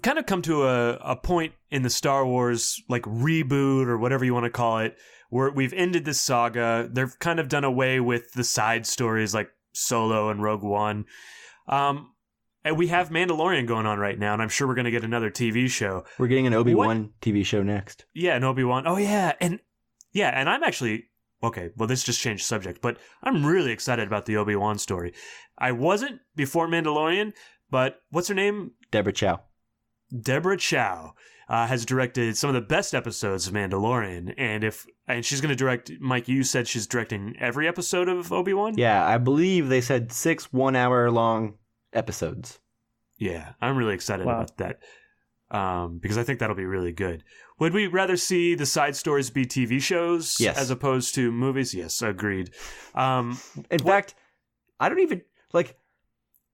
kind of come to a point in the Star Wars like reboot or whatever you want to call it, where we've ended this saga. They've kind of done away with the side stories like Solo and Rogue One. And we have Mandalorian going on right now, and I'm sure we're going to get another TV show. We're getting an Obi-Wan TV show next. Yeah, an Obi-Wan. Oh, yeah. And I'm actually... Okay, well, this just changed subject, but I'm really excited about the Obi-Wan story. I wasn't before Mandalorian, but what's her name? Deborah Chow. Deborah Chow. has directed some of the best episodes of Mandalorian, and she's going to direct. Mike, you said she's directing every episode of Obi-Wan? Yeah, I believe they said 6 1-hour-long episodes. Yeah, I'm really excited about that because I think that'll be really good. Would we rather see the side stories be TV shows as opposed to movies? Yes, agreed. In fact, I don't even,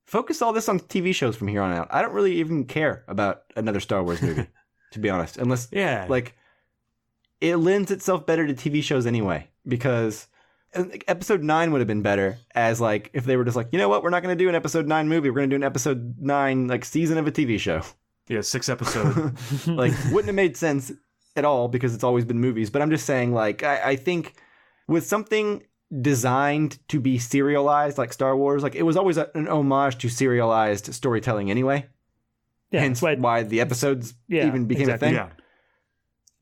focus all this on TV shows from here on out. I don't really even care about another Star Wars movie, to be honest. Unless, it lends itself better to TV shows anyway. Because episode 9 would have been better as, if they were just you know what, we're not going to do an episode 9 movie. We're going to do an episode 9, season of a TV show. Yeah, 6 episodes. Wouldn't have made sense at all because it's always been movies. But I'm just saying, I think with something designed to be serialized like Star Wars, it was always an homage to serialized storytelling anyway. Yeah, hence why the episodes even became a thing. Yeah.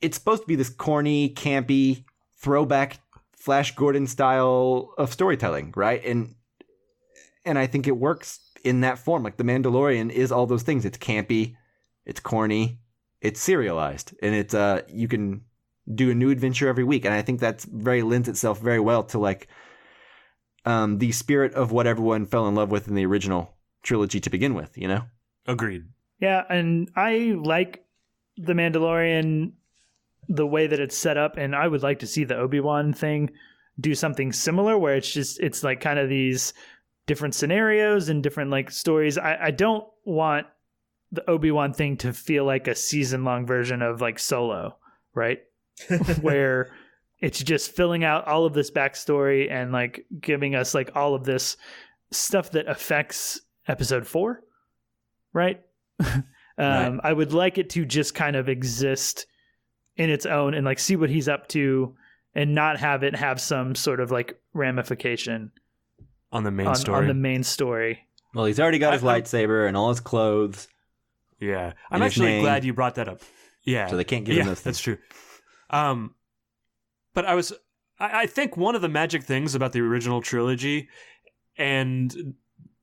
It's supposed to be this corny, campy, throwback Flash Gordon style of storytelling, right? And I think it works in that form. The Mandalorian is all those things. It's campy, it's corny, it's serialized, and it's you can do a new adventure every week, and I think that's lends itself very well to the spirit of what everyone fell in love with in the original trilogy to begin with. You know, agreed. Yeah, and I like the Mandalorian the way that it's set up, and I would like to see the Obi-Wan thing do something similar, where it's kind of these different scenarios and different stories. I don't want the Obi-Wan thing to feel like a season-long version of Solo, right? Where it's just filling out all of this backstory and giving us all of this stuff that affects episode 4, right? Right. I would like it to just kind of exist in its own and see what he's up to and not have it have some sort of ramification on the main story. On the main story. Well, he's already got his lightsaber and all his clothes. Yeah. I'm actually glad you brought that up. Yeah. So they can't give him those things. That's true. But I think one of the magic things about the original trilogy, and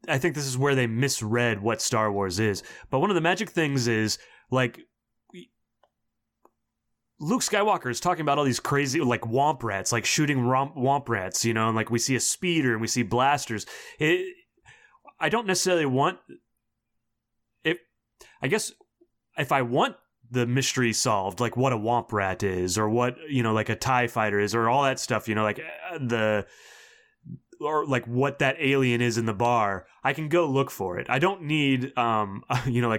I think this is where they misread what Star Wars is, but one of the magic things is Luke Skywalker is talking about all these crazy womp rats, shooting womp rats, and we see a speeder and we see blasters. I don't necessarily want it. I guess if I want the mystery solved, what a womp rat is, or what a TIE fighter is, or all that stuff, what that alien is in the bar, I can go look for it. I don't need a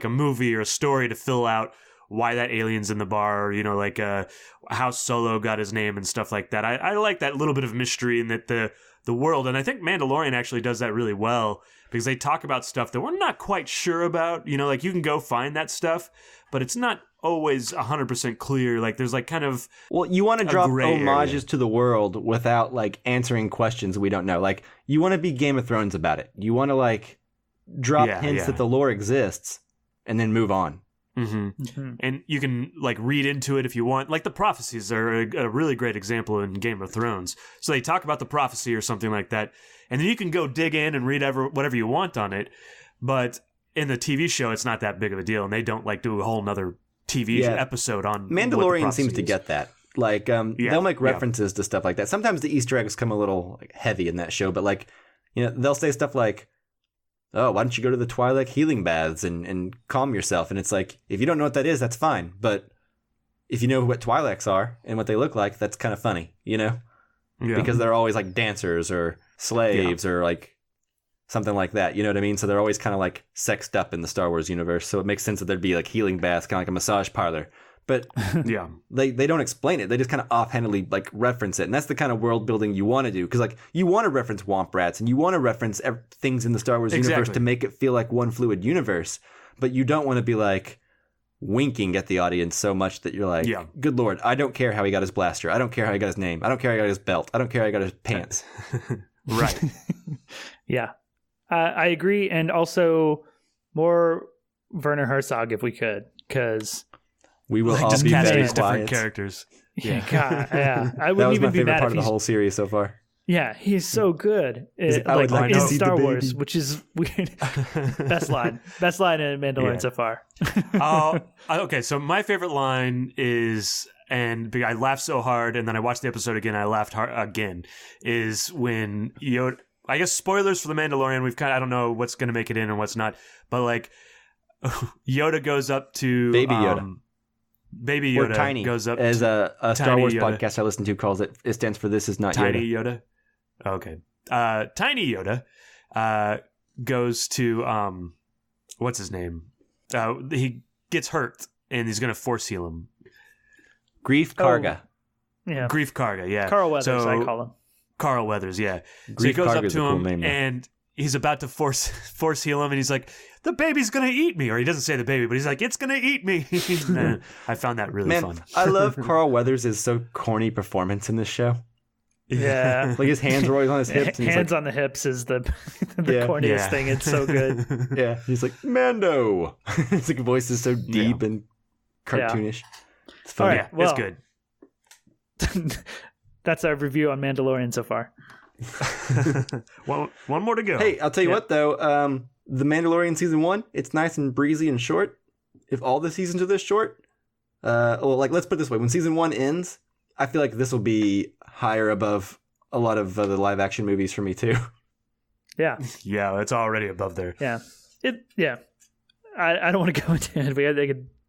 movie or a story to fill out why that alien's in the bar, or how Solo got his name and stuff like that. I like that little bit of mystery and that the world, and I think Mandalorian actually does that really well, because they talk about stuff that we're not quite sure about. You can go find that stuff, but it's not always 100% clear. There's kind of you want to drop homages to the world without answering questions we don't know. You want to be Game of Thrones about it. You want to drop hints that the lore exists and then move on. Mm-hmm. Mm-hmm. And you can read into it if you want. The prophecies are a really great example in Game of Thrones. So they talk about the prophecy or something like that, and then you can go dig in and read whatever you want on it. But in the TV show, it's not that big of a deal, and they don't do a whole nother TV episode on Mandalorian seems to get that. They'll make references to stuff like that. Sometimes the Easter eggs come a little heavy in that show, but they'll say stuff like, oh, why don't you go to the Twi'lek healing baths and calm yourself? And it's if you don't know what that is, that's fine. But if you know what Twi'leks are and what they look like, that's kind of funny, Yeah. Because they're always dancers or slaves or something like that. You know what I mean? So they're always kind of sexed up in the Star Wars universe. So it makes sense that there'd be healing baths, kind of a massage parlor. But they don't explain it. They just kind of offhandedly reference it. And that's the kind of world building you want to do. Because you want to reference womp rats and you want to reference things in the Star Wars universe to make it feel like one fluid universe. But you don't want to be winking at the audience so much that you're good Lord, I don't care how he got his blaster. I don't care how he got his name. I don't care how he got his belt. I don't care how he got his pants. Right. Yeah. I agree. And also more Werner Herzog if we could, because we will all be very different characters. Yeah, God, yeah. I wouldn't that was even my be favorite mad part of the whole series so far. Yeah, he's so good. I would like in to see the Star baby. Wars, which is weird. Best line in Mandalorian so far. Okay, so my favorite line is, and I laughed so hard, and then I watched the episode again, I laughed hard again, is when Yoda, I guess spoilers for The Mandalorian, I don't know what's going to make it in and what's not, but like Yoda goes up to Baby Yoda. Baby Yoda or Tiny, goes up as to a Star Wars Yoda. podcast I listen to calls it. It stands for "This is not Tiny Yoda." Yoda. Okay. Tiny Yoda goes to what's his name? He gets hurt and he's gonna force heal him. Grief Karga. Yeah. Grief Karga, yeah. Carl Weathers, I call him. Carl Weathers, yeah. So he Grief goes up Karga's to a cool him name, though. and he's about to force heal him, and he's like, "The baby's gonna eat me," or he doesn't say the baby, but he's like, "It's gonna eat me." And I found that really fun. I love Carl Weathers' so corny performance in this show. Yeah. Like his hands are always on his hips. And Hands he's like, on the hips is the Yeah. corniest Yeah. thing. It's so good. yeah, he's like Mando. His like voice is so deep and cartoonish. It's fun. All right. Yeah, Well, it's good. That's our review on Mandalorian so far. One more to go. Hey, I'll tell you what though. The Mandalorian season 1, it's nice and breezy and short. If all the seasons are this short, let's put it this way: when season 1 ends, I feel like this will be higher above a lot of the live action movies for me too. Yeah. Yeah, it's already above there. Yeah. I don't want to go into it.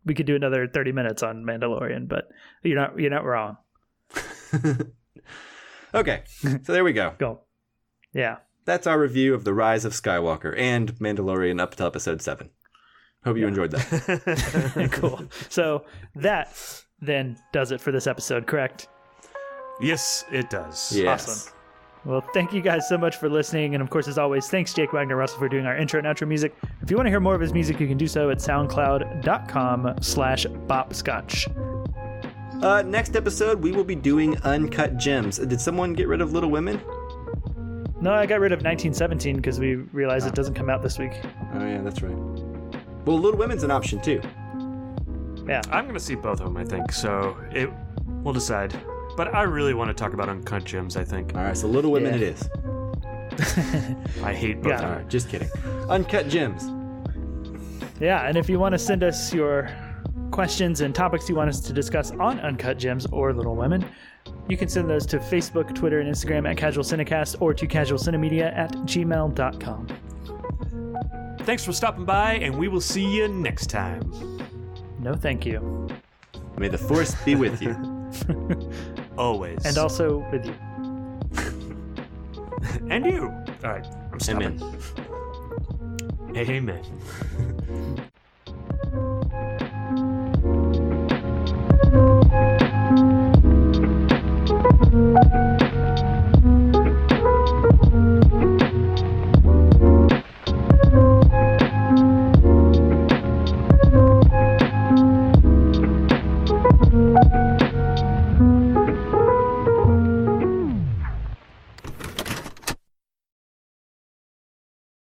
We could do another 30 minutes on Mandalorian, but you're not wrong. Okay, so there we go. Go. Yeah. That's our review of the Rise of Skywalker and Mandalorian up to episode 7. Hope you enjoyed that. Cool. So that then does it for this episode, correct? Yes, it does. Yes. Awesome. Well, thank you guys so much for listening. And of course, as always, thanks Jake Wagner Russell for doing our intro and outro music. If you want to hear more of his music, you can do so at soundcloud.com/bopscotch. Next episode, we will be doing Uncut Gems. Did someone get rid of Little Women? No, I got rid of 1917 because we realized it doesn't come out this week. Oh, yeah, that's right. Well, Little Women's an option, too. Yeah. I'm going to see both of them, I think. So we'll decide. But I really want to talk about Uncut Gems, I think. All right, so Little Women it is. I hate both of All them. right, just kidding. Uncut Gems. Yeah, and if you want to send us your questions and topics you want us to discuss on Uncut Gems or Little Women, you can send those to Facebook, Twitter, and Instagram at Casual Cinecast or to casualcinemedia@gmail.com. Thanks for stopping by, and we will see you next time. No, thank you. May the Force be with you. Always. And also with you. And you. All right, I'm stopping. Amen. Amen.